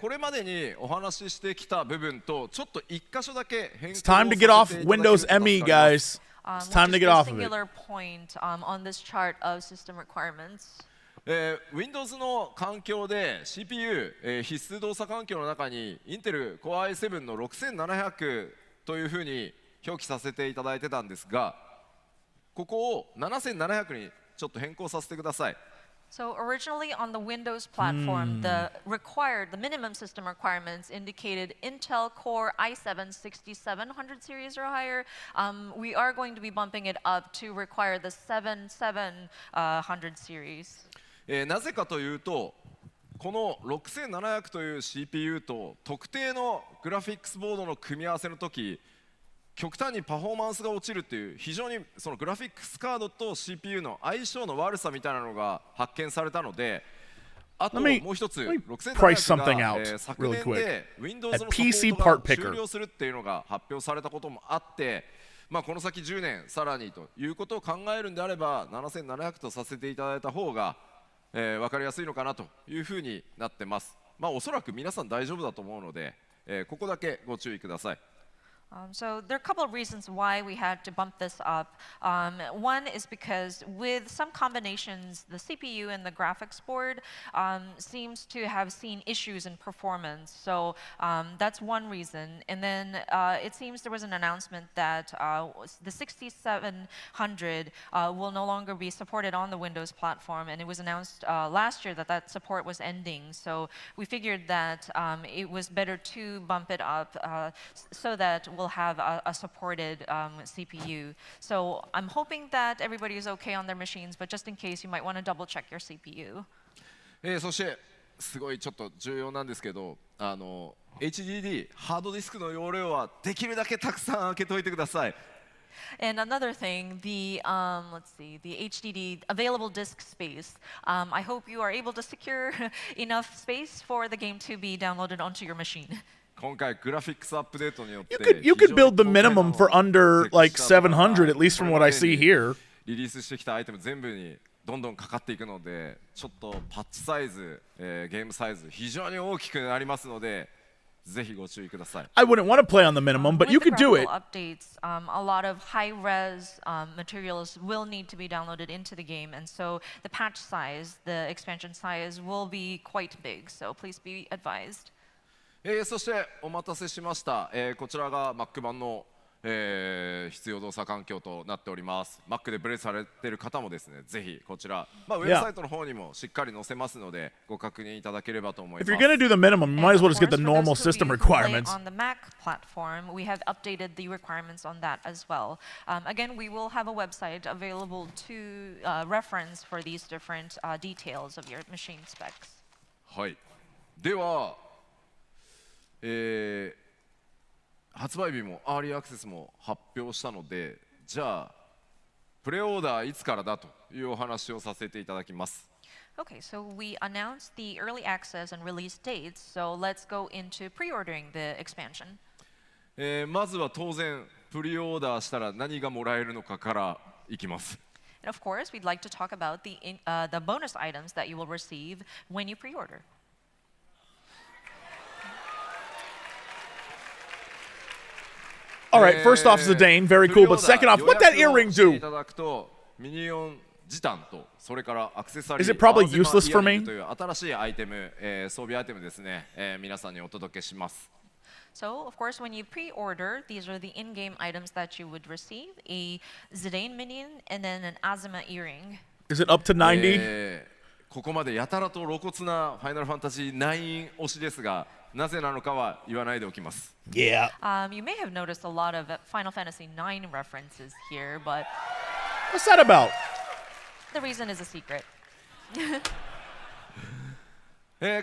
これまでにお話ししてきた部分とちょっと一箇所だけ変更を It's さ time せ to てい get ただ off けると Windows 助かり ME, ます。 guys. It's time to Just get a off of it. singular point on this chart of system requirements. Windows の環境で CPU、必須動作環境の中に Intel Core i7 の6700というふうに表記させていただいてたんですが、ここを7700にちょっと変更させてください。So originally on the Windows platform, the minimum system requirements indicated Intel Core i7 6700 series or higher. We are going to be bumping it up to require the 7700 series. なぜかというと、この6700という CPU と特定のグラフィックスボードの組み合わせの時、極端にパフォーマンスが落ちるっていう非常にそのグラフィックスカードと CPU の相性の悪さみたいなのが発見されたので、あともう一つ price something 6700 out が昨 really 年 quick. で Windows の At サポ PC ート part が picker. 終了するっていうのが発表されたこともあって、まあこの先10年さらにということを考えるんであれば7700とさせていただいた方が分かりやすいのかなというふうになってます。まあおそらく皆さん大丈夫だと思うので、ここだけご注意ください。So there are a couple of reasons why we had to bump this up. One is because with some combinations, the CPU and the graphics board seems to have seen issues in performance. So that's one reason. And then it seems there was an announcement that the 6700 will no longer be supported on the Windows platform. And it was announced last year that that support was ending. So we figured that it was better to bump it up so that we'll have a supported CPU. So I'm hoping that everybody is okay on their machines, but just in case, you might want to double check your CPU. そしてすごいちょっと重要なんですけど、HDD ハードディスクの容量はできるだけたくさん開けといてください。And another thing, the let's see, the HDD available disk space. I hope you are able to secure enough space for the game to be downloaded onto your machine. 今回グラフィックスアップデートによって You could build the minimum for under like 700, at least from what I see here. リリースしてきたアイテム全部にどんどんかかっていくので、ちょっとパッチサイズ、ゲームサイズ非常に大きくなりますので、ぜひご注意ください。I wouldn't want to play on the minimum, but you could do it. With the graphical updates, a lot of high-res materials will need to be downloaded into the game, and so the patch size, the expansion size, will be quite big. So please be advised. そしてお待たせしました、こちらが Mac 版の、必要動作環境となっております。Mac でプレイされている方もですね、ぜひこちら、ウェブサイトの方にもしっかり載せますので、ご確認いただければと思います。If you're going to do the minimum, you might as well just get the normal system requirements. On the Mac platform, we have updated the requirements on that as well. Again, we will have a website available to reference for these different details of your machine specs. はい。では、発売日もアーリーアクセスも発表したので、じゃあプレオーダーいつからだというお話をさせていただきます。Okay, so we announced the early access and release dates, so let's go into pre-ordering the expansion. まずは当然プリオーダーしたら何がもらえるのかからいきます。And of course, we'd like to talk about the bonus items that you will receive when you pre-order. All right, first off, Zidane, very cool. But second off, what'd that earring do? Is it probably useless for me? 新しいアイテム、装備アイテムですね、皆さんにお届けします。So, of course, when you pre-order, these are the in-game items that you would receive: a Zidane minion and then an Azuma earring. Is it up to 90? ここまでやたらと露骨なファイナルファンタジー9推しですが、なぜなのかは言わないでおきます。Yeah. You may have noticed a lot of Final Fantasy IX references here, but What's that about? the reason is a secret.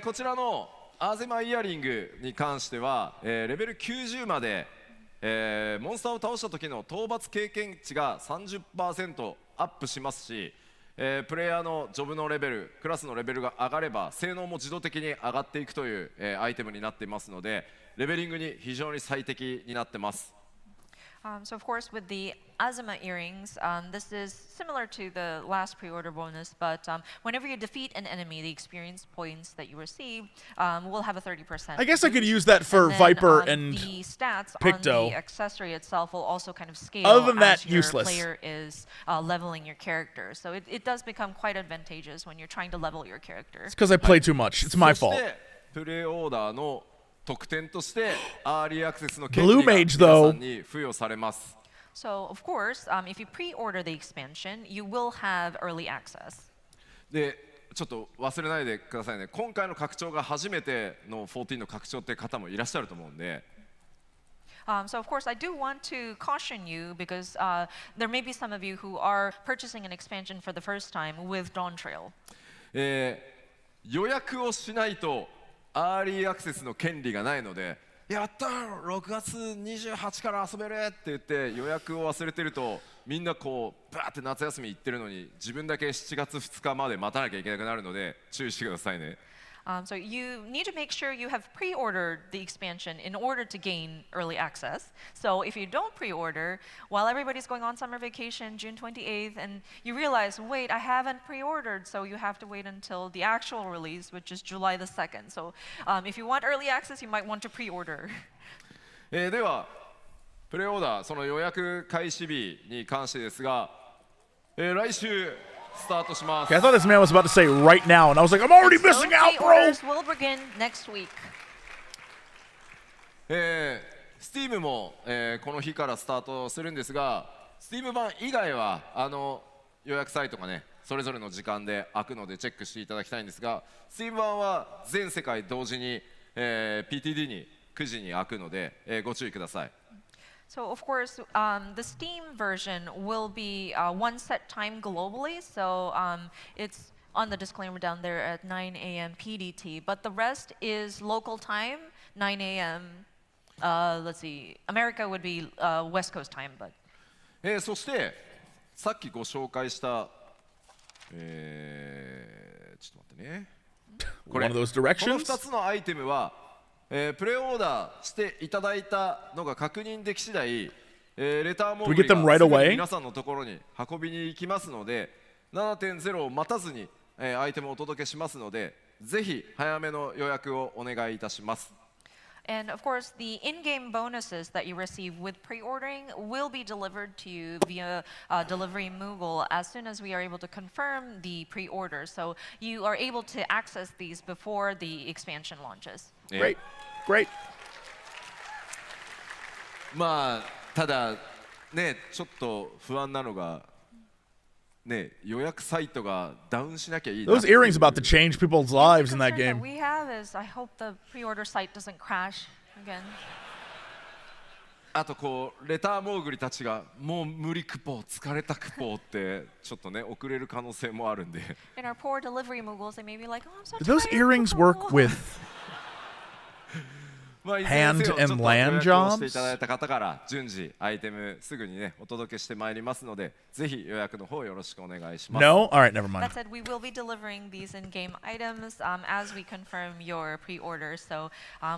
こちらのアーゼマイヤリングに関しては、レベル90まで、モンスターを倒した時の討伐経験値が 30% アップしますし、プレイヤーのジョブのレベル、クラスのレベルが上がれば性能も自動的に上がっていくという、アイテムになっていますので、レベリングに非常に最適になってます。So, of course, with the Azuma earrings, this is similar to the last pre-order bonus, but whenever you defeat an enemy, the experience points that you receive will have a 30%. I guess I could use that for then, Viper and the stats Picto. on the accessory itself will also kind of scale Other than that, as your useless. player is leveling your character. So it does become quite advantageous when you're trying to level your character. It's because I play too much. It's my そ fault. してプレイオーダーの特典としてアーリーアクセスの権利 Blue が Mage, 皆 though. さんに付与されます。So, of course, if you pre-order the expansion, you will have early access. で、ちょっと忘れないでくださいね。今回の拡張が初めての14の拡張って方もいらっしゃると思うんで。So, of course, I do want to caution you because there may be some of you who are purchasing an expansion for the first time with Dawntrail. 予約をしないとアーリーアクセスの権利がないので、やったー6月28から遊べるって言って予約を忘れてると、みんなこうバーって夏休み行ってるのに自分だけ7月2日まで待たなきゃいけなくなるので注意してくださいね。So you need to make sure you have pre-ordered the expansion in order to gain early access. So if you don't pre-order, while everybody's going on summer vacation, June 28th, and you realize, wait, I haven't pre-ordered, so you have to wait until the actual release, which is July the 2nd. So if you want early access, you might want to pre-order. ではプレオーダーその予約開始日に関してですが、来週スタートします。 Okay, I thought this man was about to say right now, and I was like, I'm already So missing out, bro. pre-orders will begin next week. Steam も、この日からスタートするんですが、Steam 版以外は予約サイトがねそれぞれの時間で開くのでチェックしていただきたいんですが、Steam 版は全世界同時に、PTD に9時に開くので、ご注意ください。So of course, the Steam version will be one set time globally. So it's on the disclaimer down there at 9 a.m. PDT. But the rest is local time, 9 a.m. Let's see, America would be West Coast time, but. そしてさっきご紹介した、ちょっと待ってね。こ One of those この directions. 2つのアイテムは。プレオーダーしていただいたのが確認でき次第、レターモー Do we グ get リ them が right すぐに away? 皆さんのところに運びに行きますので、7.0 を待たずに、アイテムをお届けしますので、ぜひ早めの予約をお願いいたします。And of course, the in-game bonuses that you receive with pre-ordering will be delivered to you via delivery Moogle as soon as we are able to confirm the pre-order. So you are able to access these before the expansion launches. Great, great. まあただねちょっと不安なのがね予約サイトがダウンしなきゃいいな。 Those earrings about to change people's lives in that concern game. that we have is I hope the pre-order site doesn't crash again. あとこうレターモーグリたちがもう無理クポ疲れたクポってちょっとね遅れる可能性もあるんで。 And our poor delivery Moogles, they may be like, oh, I'm so Do those tired. earrings work with まあいずれにせよ hand ちょっ and と予 land 約をしてい jobs? ただいた方から順次アイテムすぐにねお届けしてまいりますので、ぜひ予約の方よろしくお願いします。 No? All right, never mind. That said, we will be delivering these in-game items as we confirm your pre-order. So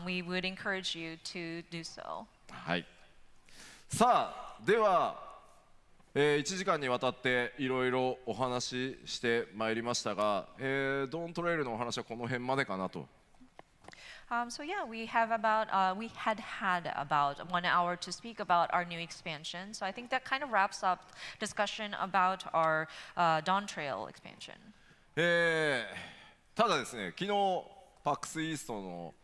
we would encourage you to do so. はい。さあでは、1時間にわたっていろいろお話ししてまいりましたが、ドーントレイルのお話はこの辺までかなと。So yeah, we had about 1 hour to speak about our new expansion. So I think that kind of wraps up discussion about our Dawntrail expansion. ただですね、昨日PAXイーストの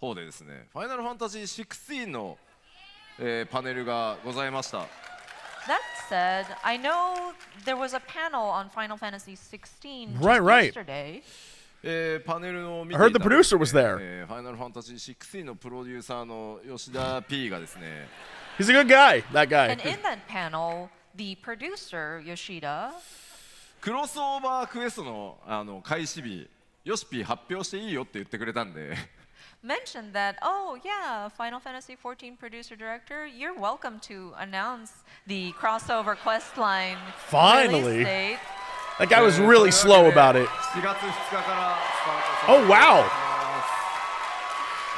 方でですね、ファイナルファンタジー16の、パネルがございました。 That said, I know there was a panel on Final Fantasy XIV just Right. yesterday. パネルの見 I て heard い the た producer was there. ファイナルファンタジー16のプロデューサーの吉田 P がですね、 He's a good guy, that guy. And in that panel, the producer, Yoshida, クロスオーバークエストの開始日、ヨシピー発表していいよって言ってくれたんで。mentioned that, oh yeah, Final Fantasy XIV producer director, you're welcome to announce the crossover quest line Finally. release date. That guy was really slow about it. 4月2日からスタートさせて Oh, いただき wow. ま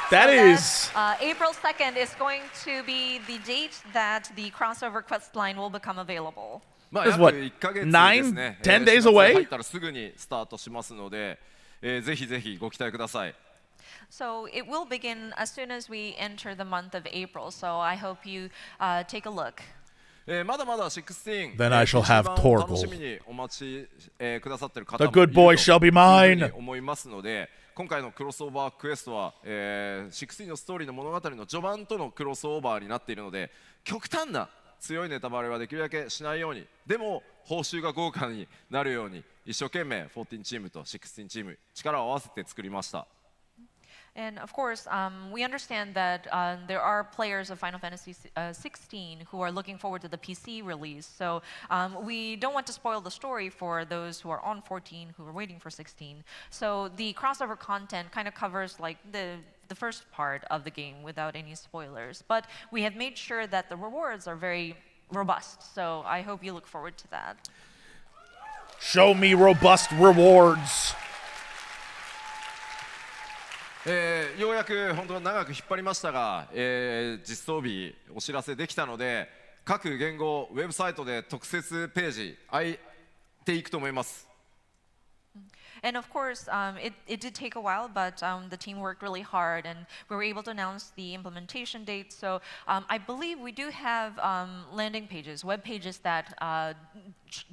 す。 That So is. April 2nd is going to be the date that the crossover quest line will become available. まあ This 約 is what, 1ヶ月 9, ですね。 10 days 4月 away? 入ったらすぐにスタートしますので、ぜひぜひご期待ください。 So it will begin as soon as we enter the month of April. So I hope you take a look. まだまだ16、Then I shall have 一番 Torgal. 楽しみにお待ち、くださっている方 The もいる good boy と shall be いうふう mine. に思いますので、今回のクロスオーバークエストは、16のストーリーの物語の序盤とのクロスオーバーになっているので、極端な強いネタバレはできるだけしないように、でも報酬が豪華になるように一生懸命14チームと16チーム力を合わせて作りました。 And of course, we understand that there are players of Final Fantasy XVI who are looking forward to the PC release. So we don't want to spoil the story for those who are on 14 who are waiting for 16. So the crossover content kind of covers like the first part of the game without any spoilers. But we have made sure that the rewards are very robust. So I hope you look forward to that. Show me robust rewards. ようやく本当は長く引っ張りましたが、実装日お知らせできたので各言語ウェブサイトで特設ページ開いていくと思います。And of course, it did take a while, but the team worked really hard, and we were able to announce the implementation date. So I believe we do have landing pages, web pages that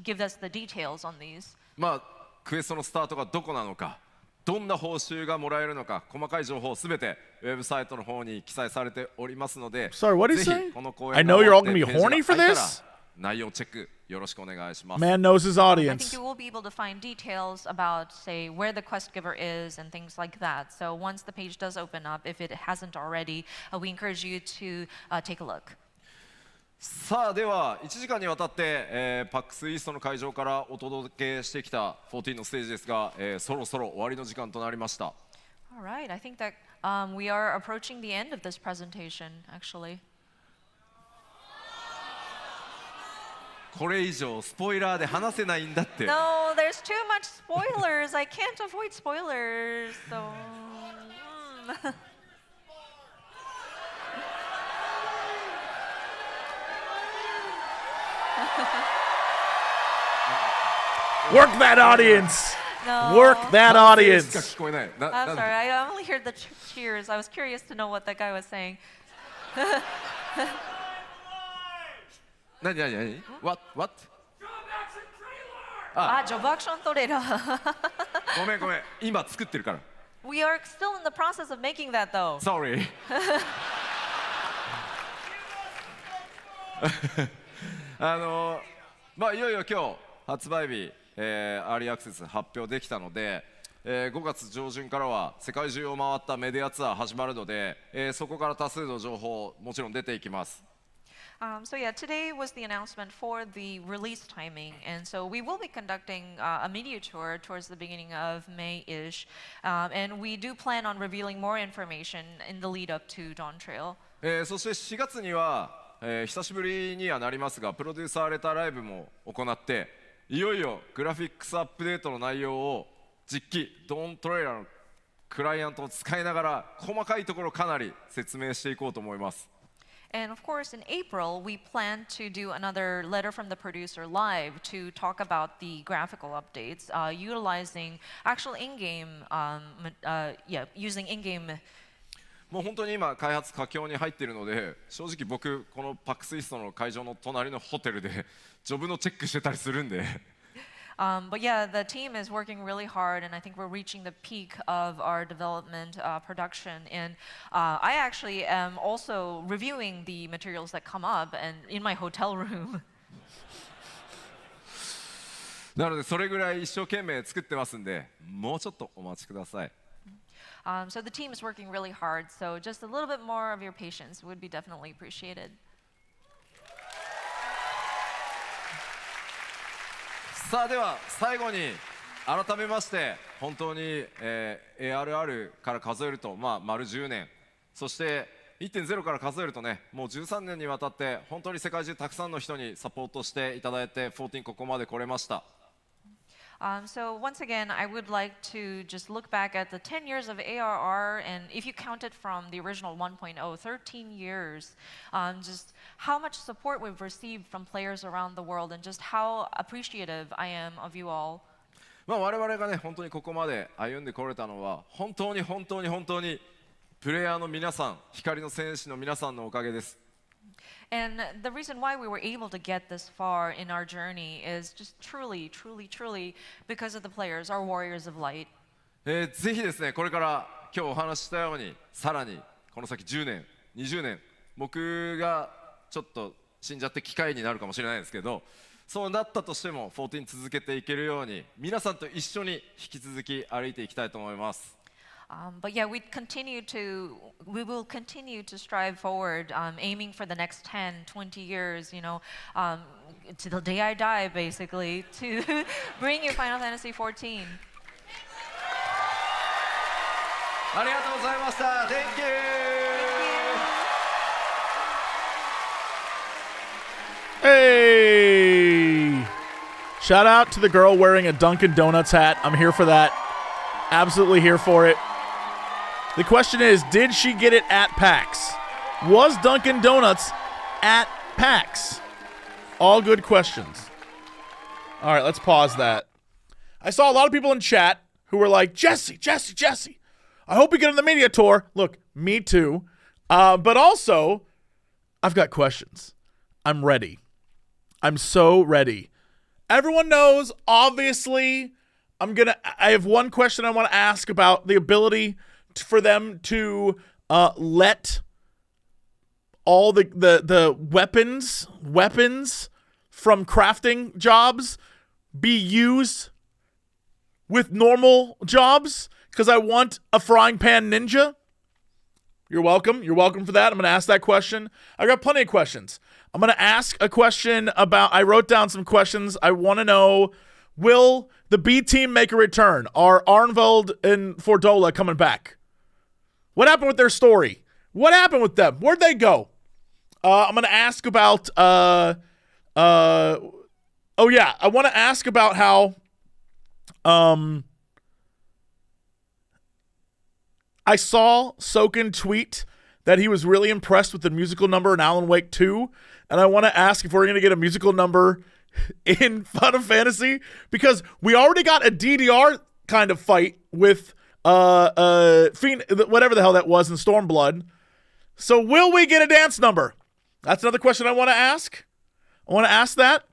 give us the details on these. まあクエストのスタートがどこなのか、どんな報酬がもらえるのか、細かい情報すべてウェブサイトの方に記載されておりますので、 Sorry, what did he ぜ say? ひこの公 I 演 know が you're all 終 gonna わ be ってペー horny ジ for が開いたら this. 内容チェックよろしくお願いします。 Man knows his I audience. think you will be able to find details about, say, where the quest giver is and things like that. So once the page does open up, if it hasn't already, we encourage you to take a look. さあでは1時間にわたって、PAX イーストの会場からお届けしてきた14のステージですが、そろそろ終わりの時間となりました。 All right, I think that we are approaching the end of this presentation, actually. これ以上スポイラーで話せないんだって。 No, there's too much spoilers. I can't avoid spoilers. So. Work that audience. No. Work that 男性しか audience. 聞こえない。な I'm なん sorry, I only heard the cheers. I was curious to know what that guy was saying. 何何何 What? What? Job action trailer. ごめんごめん今作ってるから。 We are still in the process of making that, though. Sorry まあいよいよ今日発売日、アーリーアクセス発表できたので、5月上旬からは世界中を回ったメディアツアー始まるので、そこから多数の情報もちろん出ていきます。 So yeah, today was the announcement for the release timing, and so we will be conducting a media tour towards the beginning of May-ish, and we do plan on revealing more information in the lead up to Dawntrail. そして4月には、久しぶりにはなりますがプロデューサーレターライブも行って、いよいよグラフィックスアップデートの内容を実機Dawntrailのクライアントを使いながら細かいところかなり説明していこうと思います。 And of course, in April, we plan to do another letter from the producer live to talk about the graphical updates, utilizing actual in-game, using in-game. もう本当に今開発佳境に入っているので、正直僕このPAXイーストの会場の隣のホテルでジョブのチェックしてたりするんで。But yeah, the team is working really hard, and I think we're reaching the peak of our development production. And I actually am also reviewing the materials that come up and in my hotel room. なのでそれぐらい一生懸命作ってますんで、もうちょっとお待ちください。So the team is working really hard. So just a little bit more of your patience would be definitely appreciated. さあでは最後に改めまして本当に、ARR から数えると、丸10年、そして 1.0 から数えるとね、もう13年にわたって本当に世界中たくさんの人にサポートしていただいて14ここまで来れました。So once again, I would like to just look back at the 10 years of ARR, and if you count it from the original 1.0, 13 years, just how much support we've received from players around the world, and just how appreciative I am of you all. 我々がね本当にここまで歩んでこれたのは本当にプレイヤーの皆さん、光の戦士の皆さんのおかげです。And the reason why we were able to get this far in our journey is just truly because of the players, our warriors of light. ぜひですね、これから今日お話ししたように、さらにこの先10年、20年、僕がちょっと死んじゃって機会になるかもしれないですけど、そうなったとしても14続けていけるように、皆さんと一緒に引き続き歩いていきたいと思います。But yeah, we will continue to strive forward, aiming for the next 10, 20 years, to the day I die, basically, to bring you Final Fantasy XIV. ありがとうございました。Thank you. Hey! Shout out to the girl wearing a Dunkin' Donuts hat. I'm here for that. Absolutely here for it. The question is, did she get it at PAX? Was Dunkin' Donuts at PAX? All good questions. All right, let's pause that. I saw a lot of people in chat who were like, Jesse, I hope we get on the media tour. Look, me too. But also, I've got questions. I'm ready. I'm so ready. Everyone knows, obviously, I have one question I want to ask about the ability for them to let all the weapons from crafting jobs be used with normal jobs, because I want a frying pan ninja. You're welcome. You're welcome for that. I'm going to ask that question. I got plenty of questions. I'm going to ask a question about, I wrote down some questions. I want to know, will the B team make a return? Are Arnveld and Fordola coming back? What happened with their story? What happened with them? Where'd they go? I'm going to ask about, I want to ask about how, I saw Soken tweet that he was really impressed with the musical number in Alan Wake 2, and I want to ask if we're going to get a musical number in Final Fantasy, because we already got a DDR kind of fight with whatever the hell that was in Stormblood. So will we get a dance number? That's another question I want to ask. I want to ask that.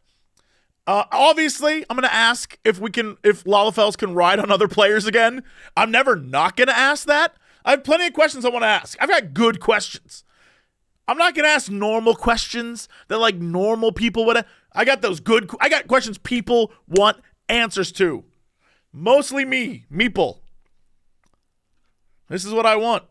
Obviously, I'm going to ask if Lalafels can ride on other players again. I'm never not going to ask that. I have plenty of questions I want to ask. I've got good questions. I'm not going to ask normal questions that like normal people would. I got questions people want answers to. Mostly meeple. This is what I want.